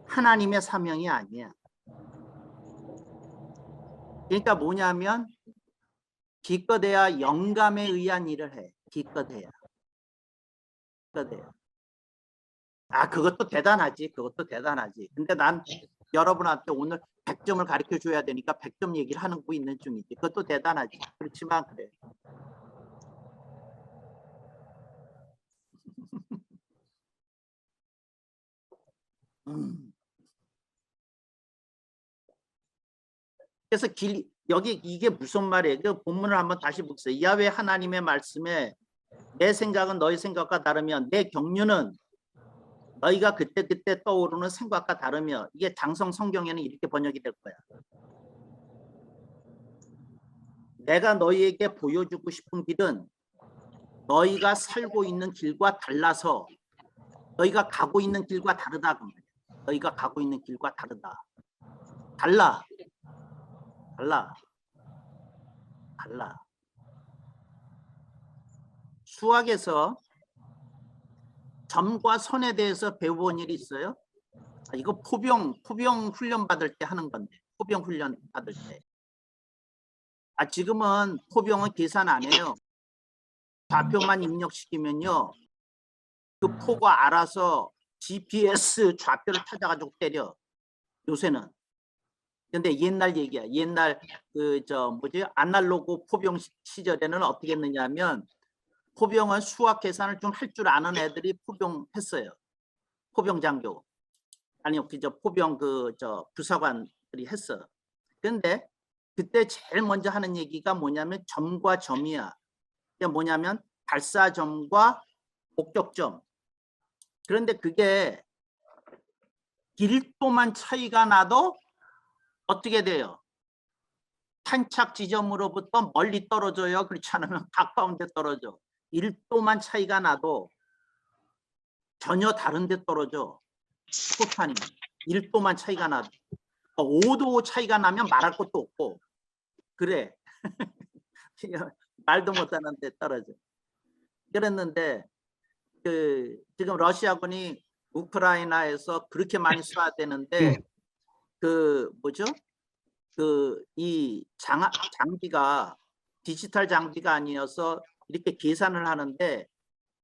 하나님의 사명이 아니야. 그러니까 뭐냐면 기껏해야 영감에 의한 일을 해. 기껏해야. 기껏해야. 아, 그것도 대단하지. 그것도 대단하지. 근데 난 여러분한테 오늘 100점을 가르쳐 줘야 되니까 100점 얘기를 하고 있는 중이지. 그것도 대단하지. 그렇지만 그래. 그래서 여기 이게 무슨 말이에요? 그 본문을 한번 다시 보세요. 야훼 하나님의 말씀에 내 생각은 너희 생각과 다르면 내 경륜은 너희가 그때 떠오르는 생각과 다르며, 이게 장성 성경에는 이렇게 번역이 될 거야. 내가 너희에게 보여주고 싶은 길은 너희가 살고 있는 길과 달라서, 너희가 가고 있는 길과 다르다. 너희가 가고 있는 길과 다르다. 달라. 달라. 달라. 수학에서 점과 선에 대해서 배워본 일이 있어요? 이거 포병 훈련 받을 때 하는 건데. 포병 훈련 받을 때. 지금은 포병은 계산 안 해요. 좌표만 입력시키면요. 그 포가 알아서 GPS 좌표를 찾아가지고 때려. 요새는. 근데 옛날 얘기야. 옛날 아날로그 포병 시절에는 어떻게 했느냐면, 포병은 수학 계산을 좀 할 줄 아는 애들이 포병했어요. 포병 장교. 아니, 포병 부사관들이 했어. 근데 그때 제일 먼저 하는 얘기가 뭐냐면 점과 점이야. 그게 뭐냐면 발사점과 목적점. 그런데 그게 길도만 차이가 나도 어떻게 돼요? 탄착 지점으로부터 멀리 떨어져요. 그렇지 않으면 가까운 데 떨어져. 1도만 차이가 나도 전혀 다른 데 떨어져. 포탄이 1도만 차이가 나도. 5도 차이가 나면 말할 것도 없고. 그래. 말도 못하는 데 떨어져. 그랬는데 지금 러시아군이 우크라이나에서 그렇게 많이 쏴야 되는데 이 장비가 디지털 장비가 아니어서 이렇게 계산을 하는데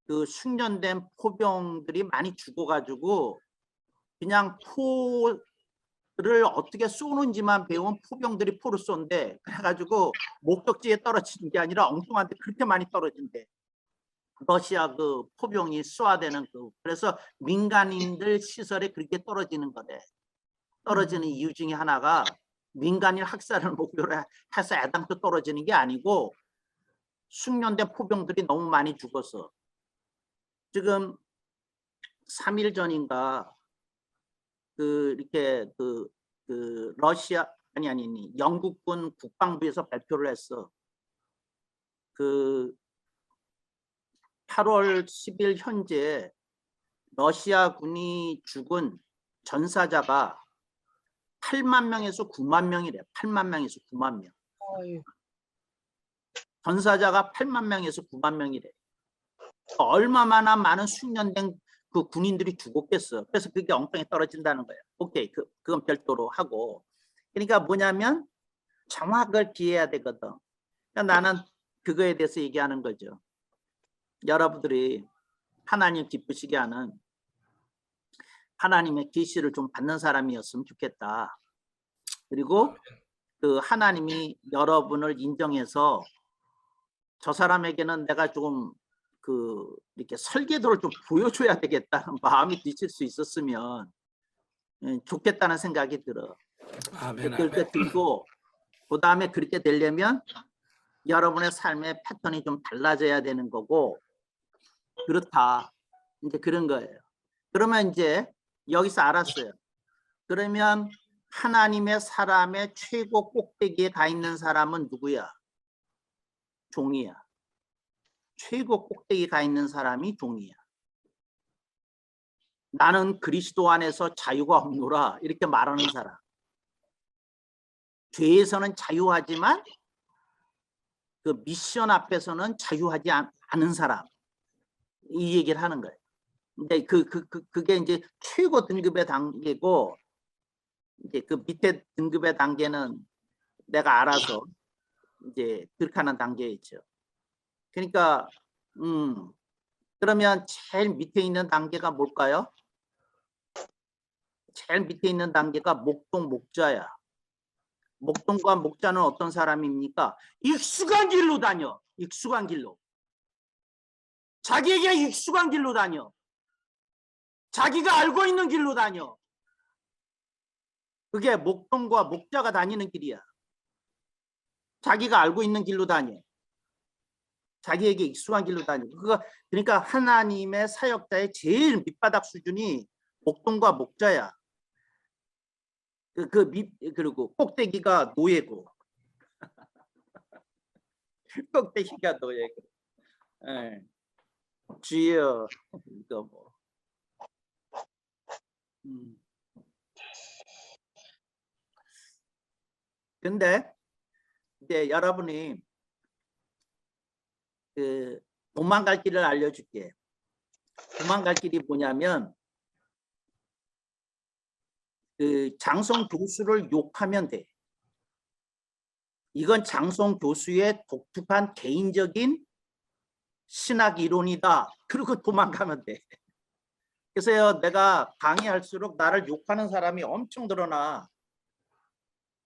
그 숙련된 포병들이 많이 죽어가지고 그냥 포를 어떻게 쏘는지만 배운 포병들이 포를 쏜대. 그래가지고 목적지에 떨어지는 게 아니라 엉뚱한데 그렇게 많이 떨어진대. 러시아 그 포병이 쏘아대는 그래서 민간인들 시설에 그렇게 떨어지는 거래. 떨어지는 이유 중에 하나가 민간인 학살을 목표로 해서 애당초 떨어지는 게 아니고 숙련된 포병들이 너무 많이 죽어서. 지금 3일 전인가 이렇게 러시아 아니 영국군 국방부에서 발표를 했어. 8월 10일 현재 러시아 군이 죽은 전사자가 8만 명에서 9만 명이래. 8만 명에서 9만 명. 전사자가 8만 명에서 9만 명이래. 얼마나 많은 숙련된 그 군인들이 죽었겠어. 그래서 그게 엉덩이 떨어진다는 거예요. 오케이, 그건 별도로 하고. 그러니까 뭐냐면 정확을 기해야 되거든. 그러니까 나는 그거에 대해서 얘기하는 거죠. 여러분들이 하나님 기쁘시게 하는 하나님의 계시를 좀 받는 사람이었으면 좋겠다. 그리고 그 하나님이 여러분을 인정해서 저 사람에게는 내가 좀 이렇게 설계도를 좀 보여줘야 되겠다는 마음이 드실 수 있었으면 좋겠다는 생각이 들어. 아멘, 그렇게 아멘. 들고 그 다음에 그렇게 되려면 여러분의 삶의 패턴이 좀 달라져야 되는 거고, 그렇다. 이제 그런 거예요. 그러면 이제 여기서 알았어요. 그러면 하나님의 사람의 최고 꼭대기에 가 있는 사람은 누구야? 종이야. 최고 꼭대기에 가 있는 사람이 종이야. 나는 그리스도 안에서 자유가 없노라 이렇게 말하는 사람. 죄에서는 자유하지만 그 미션 앞에서는 자유하지 않은 사람. 이 얘기를 하는 거예요. 근데 그게 이제 최고 등급의 단계고, 이제 그 밑에 등급의 단계는 내가 알아서 이제 그렇게 하는 단계에 있죠. 그러니까 그러면 제일 밑에 있는 단계가 뭘까요? 제일 밑에 있는 단계가 목동 목자야. 목동과 목자는 어떤 사람입니까? 익숙한 길로 다녀. 익숙한 길로. 자기에게 익숙한 길로 다녀. 자기가 알고 있는 길로 다녀. 그게 목동과 목자가 다니는 길이야. 자기가 알고 있는 길로 다녀. 자기에게 익숙한 길로 다녀. 그러니까 하나님의 사역자의 밑바닥 수준이 목동과 목자야. 그리고 꼭대기가 노예고. 꼭대기가 노예고. 주여, 이거 뭐. 근데 이제 여러분이 도망갈 길을 알려줄게. 도망갈 길이 뭐냐면 장성 교수를 욕하면 돼. 이건 장성 교수의 독특한 개인적인 신학 이론이다. 그리고 도망가면 돼. 그래서 내가 강의할수록 나를 욕하는 사람이 엄청 늘어나.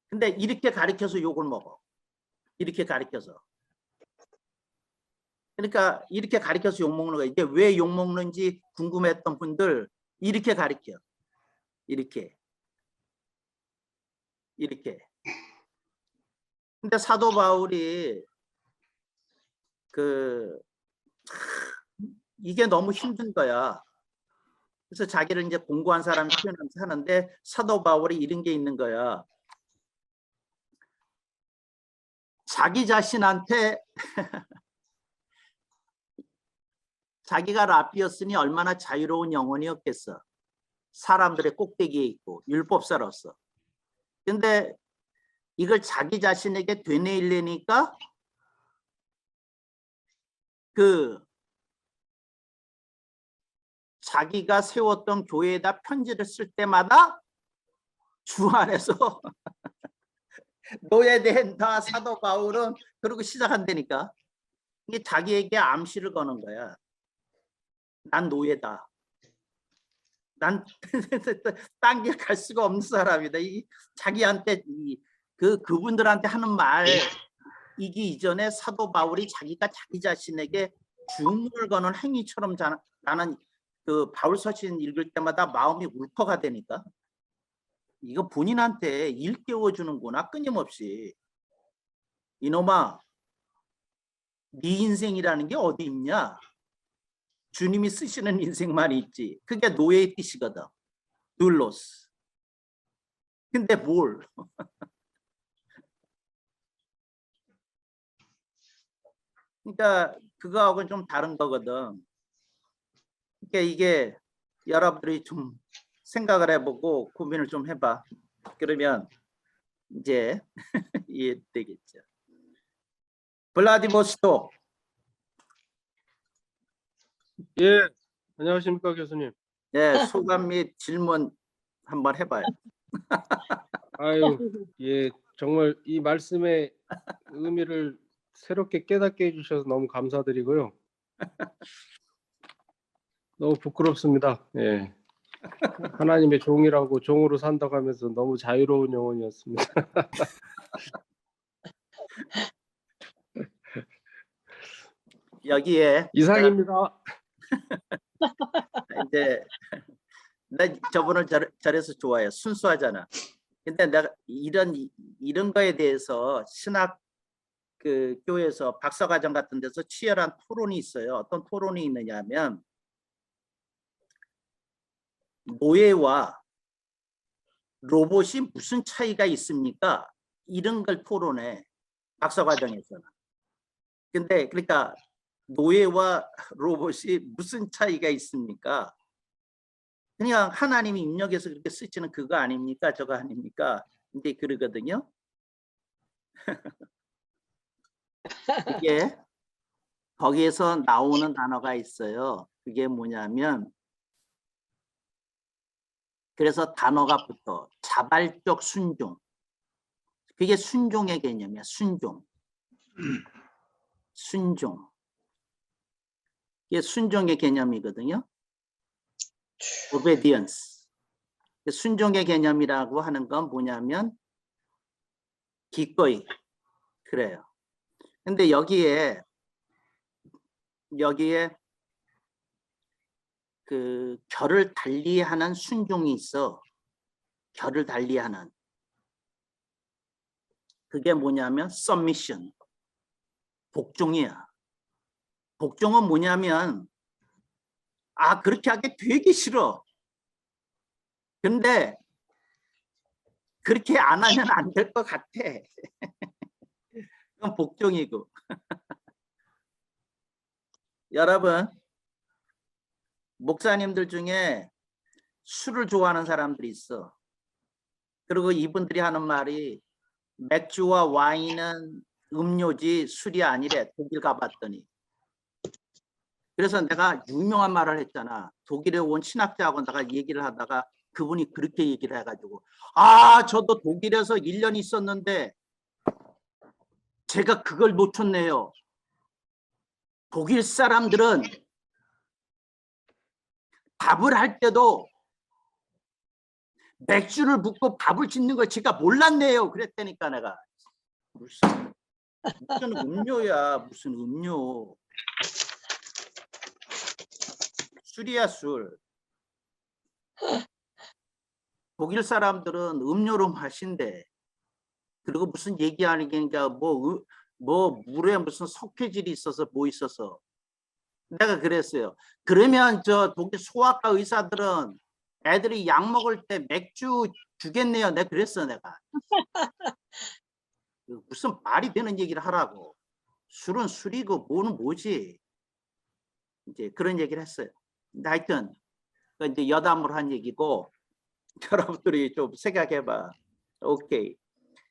근데 이렇게 가르쳐서 욕을 먹어. 이렇게 가르쳐서. 그러니까 이렇게 가르쳐서 욕먹는 거야. 이게 왜 욕먹는지 궁금했던 분들 이렇게 가르쳐. 이렇게. 근데 사도 바울이 이게 너무 힘든 거야. 그래서 자기를 이제 공고한 사람 표현하면서 하는데 사도 바울이 이런 게 있는 거야. 자기 자신한테 자기가 랍비였으니 얼마나 자유로운 영혼이었겠어. 사람들의 꼭대기에 있고 율법사로서. 근데 이걸 자기 자신에게 되뇌이려니까 자기가 세웠던 교회에다 편지를 쓸 때마다 주 안에서 노예된다. 사도 바울은 그러고 시작한다니까. 이게 자기에게 암시를 거는 거야. 난 노예다. 난 딴 길 갈 수가 없는 사람이다. 자기한테 그분들한테 하는 말이기 이전에 사도 바울이 자기가 자기 자신에게 주문을 거는 행위처럼 나는 그 바울 서신 읽을 때마다 마음이 울컥하 되니까 이거 본인한테 일깨워 주는구나. 끊임없이. 이놈아, 네 인생이라는 게 어디 있냐? 주님이 쓰시는 인생만 있지. 그게 노예의 뜻이거든. 둘로스. 근데 뭘? 그러니까 그거하고는 좀 다른 거거든. 그러니까 이게 여러분들이 좀 생각을 해보고 고민을 좀 해봐. 그러면 이제 이해되겠죠. 블라디보스톡. 예, 안녕하십니까 교수님. 예, 소감 및 질문 한번 해봐요. 아유, 예, 정말 이 말씀의 의미를 새롭게 깨닫게 해주셔서 너무 감사드리고요. 너무 부끄럽습니다. 예, 하나님의 종이라고 종으로 산다고 하면서 너무 자유로운 영혼이었습니다. 여기에 이상입니다. 이제 나 저분을 저래서 좋아해. 순수하잖아. 근데 내가 이런 거에 대해서 신학 그 교회에서 박사과정 같은 데서 치열한 토론이 있어요. 어떤 토론이 있느냐면 노예와 로봇이 무슨 차이가 있습니까? 이런 걸 토론해. 박사과정에서는. 근데 그러니까 노예와 로봇이 무슨 차이가 있습니까? 그냥 하나님이 입력해서 그렇게 쓰시는 그거 아닙니까? 저거 아닙니까? 근데 그러거든요. 이게 거기에서 나오는 단어가 있어요. 그게 뭐냐면 그래서 단어가 붙어. 자발적 순종. 그게 순종의 개념이야. 순종. 순종. 이게 순종의 개념이거든요. obedience. 순종의 개념이라고 하는 건 뭐냐면 기꺼이. 그래요. 근데 여기에 그 결을 달리하는 순종이 있어. 결을 달리하는. 그게 뭐냐면 submission. 복종이야. 복종은 뭐냐면 그렇게 하기 되게 싫어. 근데 그렇게 안 하면 안 될 것 같아. 그건 복종이고. 여러분, 목사님들 중에 술을 좋아하는 사람들이 있어. 그리고 이분들이 하는 말이 맥주와 와인은 음료지 술이 아니래. 독일 가봤더니. 그래서 내가 유명한 말을 했잖아. 독일에 온 신학자하고 내가 얘기를 하다가 그분이 그렇게 얘기를 해가지고 저도 독일에서 1년 있었는데 제가 그걸 놓쳤네요. 독일 사람들은 밥을 할 때도 맥주를 붓고 밥을 짓는 걸 제가 몰랐네요. 그랬다니까 내가. 무슨 음료야. 무슨 음료. 술이야 술. 독일 사람들은 음료로 마신대. 그리고 무슨 얘기하니까 뭐 물에 무슨 석회질이 있어서 뭐 있어서. 내가 그랬어요. 그러면 저 독일 소아과 의사들은 애들이 약 먹을 때 맥주 주겠네요. 내가 그랬어 내가. 무슨 말이 되는 얘기를 하라고. 술은 술이고 뭐는 뭐지. 이제 그런 얘기를 했어요. 근데 하여튼 이제 여담으로 한 얘기고 여러분들이 좀 생각해봐. 오케이.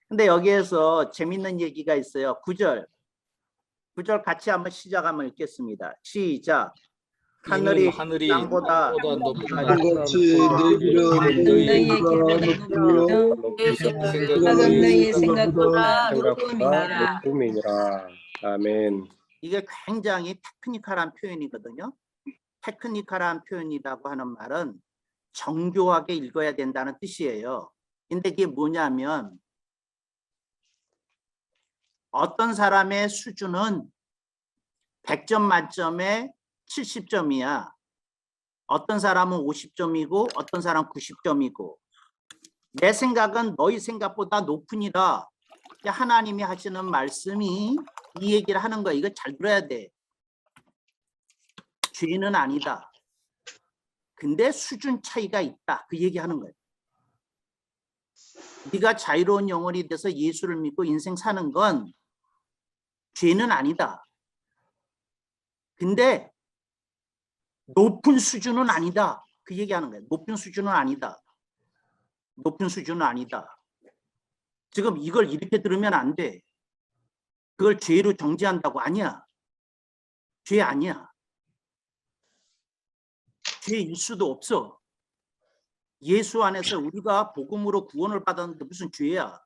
근데 여기에서 재밌는 얘기가 있어요. 9절 같이 한번 시작 한번 읽겠습니다. 시작. 하늘이 땅보다 높은 같이 너희에게는 너희의 생각보다 생각보다 높음이니라. 아멘. 이게 굉장히 테크니컬한 표현이거든요. 테크니컬한 표현이라고 하는 말은 정교하게 읽어야 된다는 뜻이에요. 근데 이게 뭐냐면 어떤 사람의 수준은 100점 만점에 70점이야. 어떤 사람은 50점이고 어떤 사람은 90점이고 내 생각은 너희 생각보다 높으니라. 하나님이 하시는 말씀이 이 얘기를 하는 거야. 이거 잘 들어야 돼. 죄는 아니다. 근데 수준 차이가 있다. 그 얘기하는 거예요. 네가 자유로운 영혼이 돼서 예수를 믿고 인생 사는 건 죄는 아니다. 근데 높은 수준은 아니다. 그 얘기하는 거예요. 높은 수준은 아니다. 높은 수준은 아니다. 지금 이걸 이렇게 들으면 안 돼. 그걸 죄로 정죄한다고. 아니야. 죄 아니야. 죄일 수도 없어. 예수 안에서 우리가 복음으로 구원을 받았는데 무슨 죄야.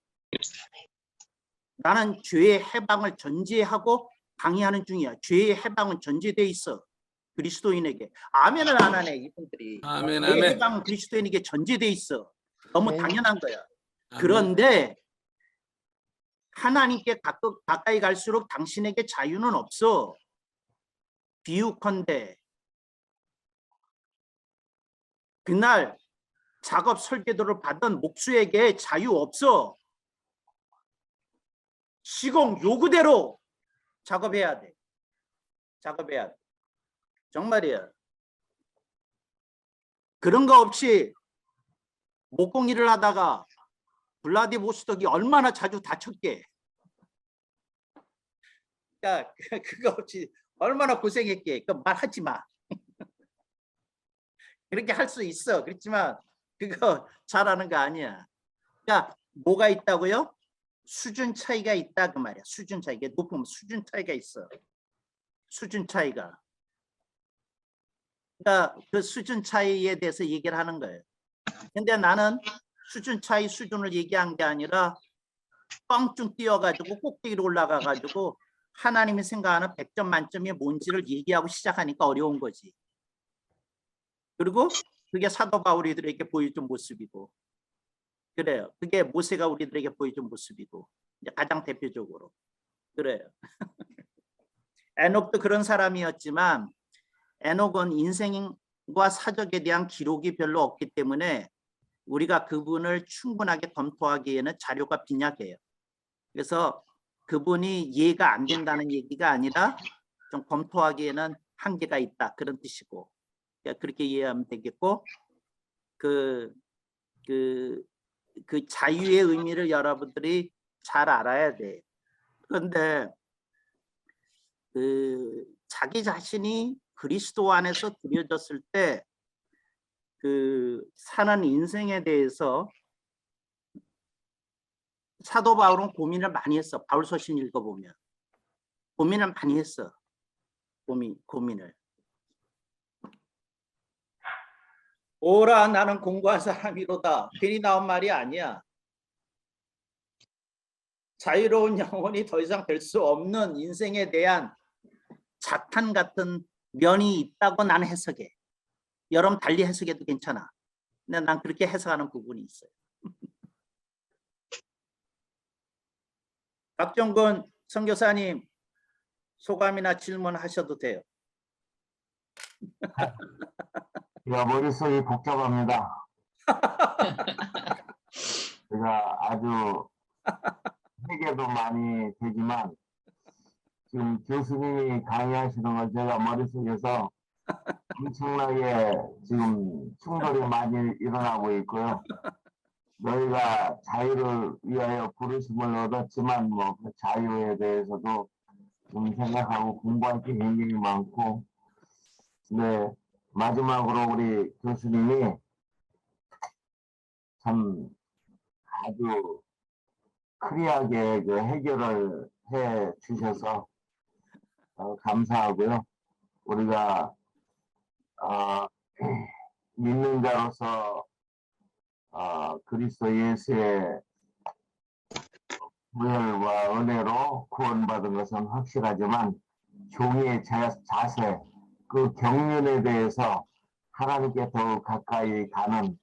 나는 죄의 해방을 전제하고 강의하는 중이야. 죄의 해방은 전제돼 있어. 그리스도인에게. 아멘을 안 하네 이분들이. 아멘, 죄의 아멘. 해방은 그리스도인에게 전제돼 있어. 너무 네. 당연한 거야. 아멘. 그런데 하나님께 가까이 갈수록 당신에게 자유는 없어. 비유컨대 그날 작업 설계도를 받은 목수에게 자유 없어. 시공 요구대로 작업해야 돼. 작업해야 돼. 정말이야. 그런 거 없이 목공일을 하다가 블라디보스톡이 얼마나 자주 다쳤게. 야, 그거 없이 얼마나 고생했게. 그 말하지 마. 그렇게 할 수 있어. 그렇지만 그거 잘하는 거 아니야. 야, 뭐가 있다고요? 수준 차이가 있다 그 말이야. 수준 차이. 이게 높으면 수준 차이가 있어. 수준 차이가. 그러니까 그 수준 차이에 대해서 얘기를 하는 거예요. 근데 나는 수준 차이 수준을 얘기한 게 아니라 뻥쭉 뛰어가지고 꼭대기로 올라가가지고 하나님이 생각하는 100점 만점이 뭔지를 얘기하고 시작하니까 어려운 거지. 그리고 그게 사도 바울이들에게 보여준 모습이고, 그래요. 그게 모세가 우리들에게 보여준 모습이고, 이제 가장 대표적으로 그래요. 에녹도 그런 사람이었지만 에녹은 인생과 사적에 대한 기록이 별로 없기 때문에 우리가 그분을 충분하게 검토하기에는 자료가 빈약해요. 그래서 그분이 이해가 안 된다는 얘기가 아니라 좀 검토하기에는 한계가 있다 그런 뜻이고, 그렇게 이해하면 되겠고, 그 자유의 의미를 여러분들이 잘 알아야 돼. 그런데 자기 자신이 그리스도 안에서 드려졌을 때 사는 인생에 대해서 사도 바울은 고민을 많이 했어. 바울 서신 읽어보면 고민을 많이 했어. 고민을. 오라 나는 공고한 사람이로다. 괜히 나온 말이 아니야. 자유로운 영혼이 더 이상 될 수 없는 인생에 대한 자탄 같은 면이 있다고 나는 해석해. 여러분 달리 해석해도 괜찮아. 근데 난 그렇게 해석하는 부분이 있어요. 박정근 선교사님 소감이나 질문하셔도 돼요. 제가 머릿속이 복잡합니다. 제가 아주 회개도 많이 되지만 지금 교수님이 강의하시는 걸 제가 머릿속에서 엄청나게 지금 충돌이 많이 일어나고 있고요. 너희가 자유를 위하여 부르심을 얻었지만 뭐 그 자유에 대해서도 좀 생각하고 공부할 게 굉장히 많고, 네, 마지막으로 우리 교수님이 참 아주 클리어하게 그 해결을 해 주셔서 감사하고요. 우리가 믿는 자로서 그리스도 예수의 부활과 은혜로 구원받은 것은 확실하지만 종의 자세, 그 경륜에 대해서 하나님께 더욱 가까이 가는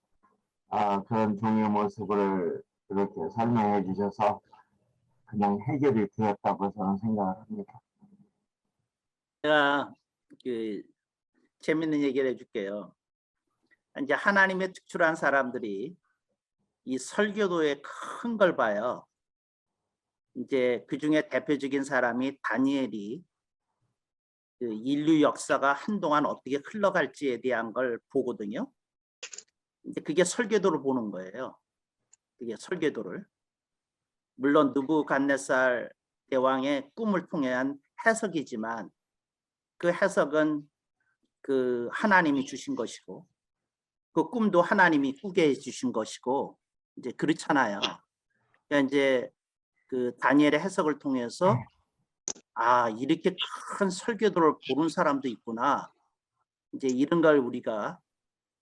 그런 종의 모습을 이렇게 설명해 주셔서 그냥 해결이 되었다고 저는 생각을 합니다. 제가 재밌는 얘기를 해줄게요. 이제 하나님의 특출한 사람들이 이 설교도에 큰 걸 봐요. 이제 그 중에 대표적인 사람이 다니엘이 인류 역사가 한동안 어떻게 흘러갈지에 대한 걸 보거든요. 이제 그게 설교도를 보는 거예요. 그게 설계도를 물론 느부갓네살 대왕의 꿈을 통한 해석이지만 그 해석은 그 하나님이 주신 것이고 그 꿈도 하나님이 꾸게 해주신 것이고 이제 그렇잖아요. 그러니까 이제 그 다니엘의 해석을 통해서 아 이렇게 큰 설계도를 보는 사람도 있구나. 이제 이런 걸 우리가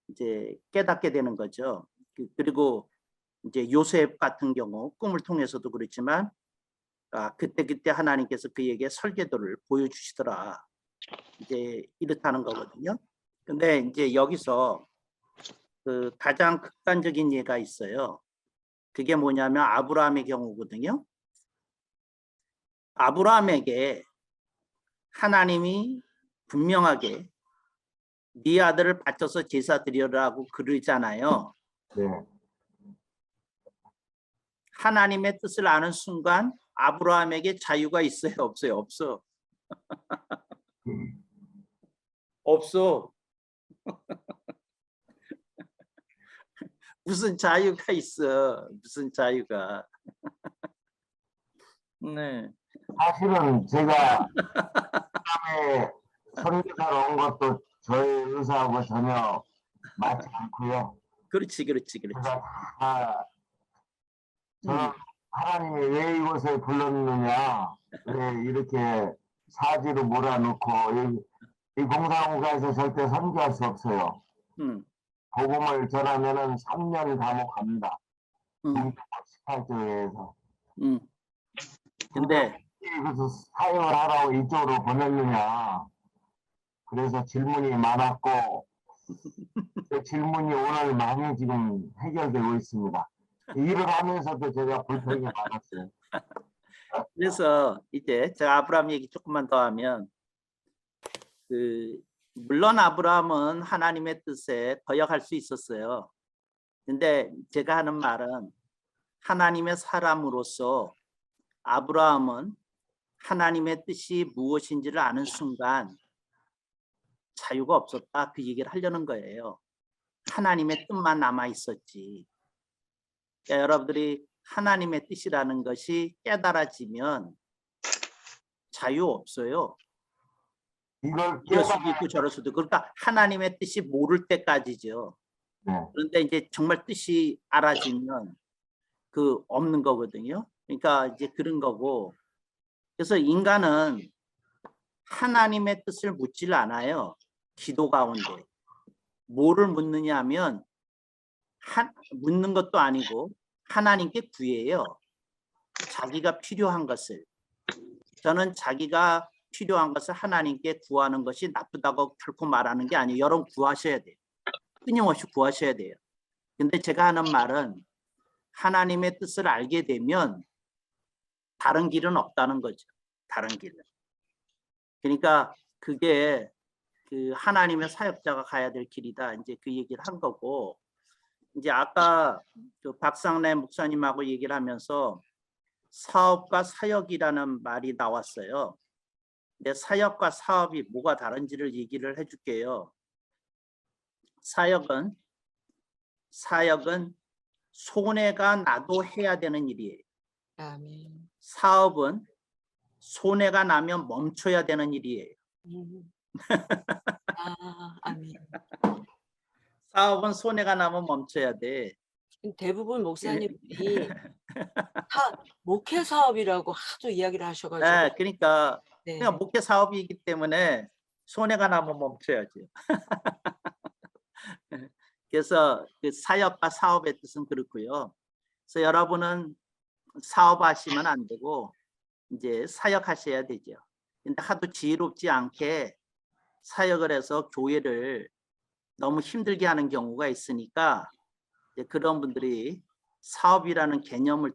이제 깨닫게 되는 거죠. 그리고 이제 요셉 같은 경우 꿈을 통해서도 그렇지만 그때 하나님께서 그에게 설계도를 보여주시더라. 이제 이렇다는 거거든요. 근데 이제 여기서 그 가장 극단적인 예가 있어요. 그게 뭐냐면 아브라함의 경우거든요. 아브라함에게 하나님이 분명하게 네 아들을 바쳐서 제사 드리라고 그러잖아요. 네. 하나님의 뜻을 아는 순간 아브라함에게 자유가 있어요? 없어요? 없어. 없어. 무슨 자유가 있어? 무슨 자유가? 네. 사실은 제가 다음에 선교사로 온 것도 저의 의사하고 전혀 맞지 않고요. 그렇지. 제가 다 저는 음, 하나님이 왜 이곳에 불렀느냐, 왜 이렇게 사지로 몰아넣고 이 공사국가에서 절대 선교할 수 없어요. 음, 복음을 전하면은 3년 감옥 갑니다. 음, 18조에서. 근데 그래서 사역을 하라고 이쪽으로 보냈느냐. 그래서 질문이 많았고 그 질문이 오늘 많이 지금 해결되고 있습니다. 일을 하면서도 제가 불평이 많았어요. 그래서 이제 제가 아브라함 얘기 조금만 더 하면 물론 아브라함은 하나님의 뜻에 거역할 수 있었어요. 근데 제가 하는 말은 하나님의 사람으로서 아브라함은 하나님의 뜻이 무엇인지를 아는 순간 자유가 없었다 그 얘기를 하려는 거예요. 하나님의 뜻만 남아 있었지. 그러니까 여러분들이 하나님의 뜻이라는 것이 깨달아지면 자유 없어요. 이걸 이럴 수도 있고 저럴 수도 있고. 그러니까 하나님의 뜻이 모를 때까지죠. 네. 그런데 이제 정말 뜻이 알아지면 그 없는 거거든요. 그러니까 이제 그런 거고. 그래서 인간은 하나님의 뜻을 묻질 않아요. 기도 가운데. 뭐를 묻느냐 하면 묻는 것도 아니고 하나님께 구해요. 자기가 필요한 것을. 저는 자기가 필요한 것을 하나님께 구하는 것이 나쁘다고 결코 말하는 게 아니에요. 여러분 구하셔야 돼요. 끊임없이 구하셔야 돼요. 근데 제가 하는 말은 하나님의 뜻을 알게 되면 다른 길은 없다는 거죠. 다른 길은. 그러니까 그게 그 하나님의 사역자가 가야 될 길이다. 이제 그 얘기를 한 거고, 이제 아까 그 박상래 목사님하고 얘기를 하면서 사업과 사역이라는 말이 나왔어요. 근데 사역과 사업이 뭐가 다른지를 얘기를 해줄게요. 사역은 손해가 나도 해야 되는 일이에요. 아멘. 사업은 손해가 나면 멈춰야 되는 일이에요. 아멘. 사업은 손해가 나면 멈춰야 돼. 대부분 목사님이 다 목회 사업이라고 하도 이야기를 하셔가지고. 네, 그러니까 네. 그냥 목회 사업이기 때문에 손해가 나면 멈춰야지. 그래서 그 사역과 사업의 뜻은 그렇고요. 그래서 여러분은 사업하시면 안 되고 이제 사역하셔야 되죠. 근데 하도 지혜롭지 않게 사역을 해서 교회를 너무 힘들게 하는 경우가 있으니까 이제 그런 분들이 사업이라는 개념을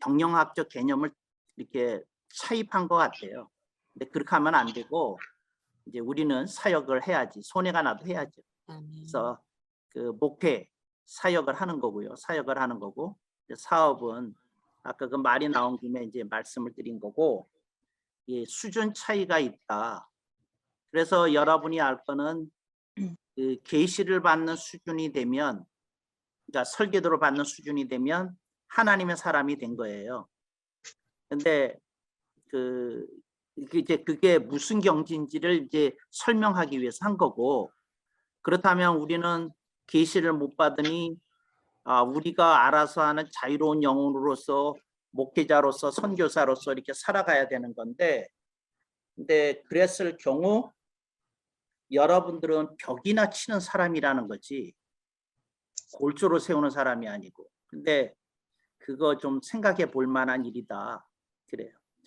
경영학적 개념을 이렇게 차입한 것 같아요. 근데 그렇게 하면 안 되고 이제 우리는 사역을 해야지. 손해가 나도 해야죠. 그래서 그 목회 사역을 하는 거고요. 사역을 하는 거고 사업은 아까 그 말이 나온 김에 이제 말씀을 드린 거고 이 수준 차이가 있다. 그래서 여러분이 알 거는 그 계시를 받는 수준이 되면, 그러니까 설계도를 받는 수준이 되면 하나님의 사람이 된 거예요. 근데 그게 무슨 경지인지를 이제 설명하기 위해서 한 거고, 그렇다면 우리는 계시를 못 받으니 우리가 알아서 하는 자유로운 영혼으로서 목회자로서 선교사로서 이렇게 살아가야 되는 건데, 근데 그랬을 경우 여러분들은 벽이나 치는 사람이라는 거지 골조로 세우는 사람이 아니고. 근데 그거 좀 생각해 볼 만한 일이다 그래요.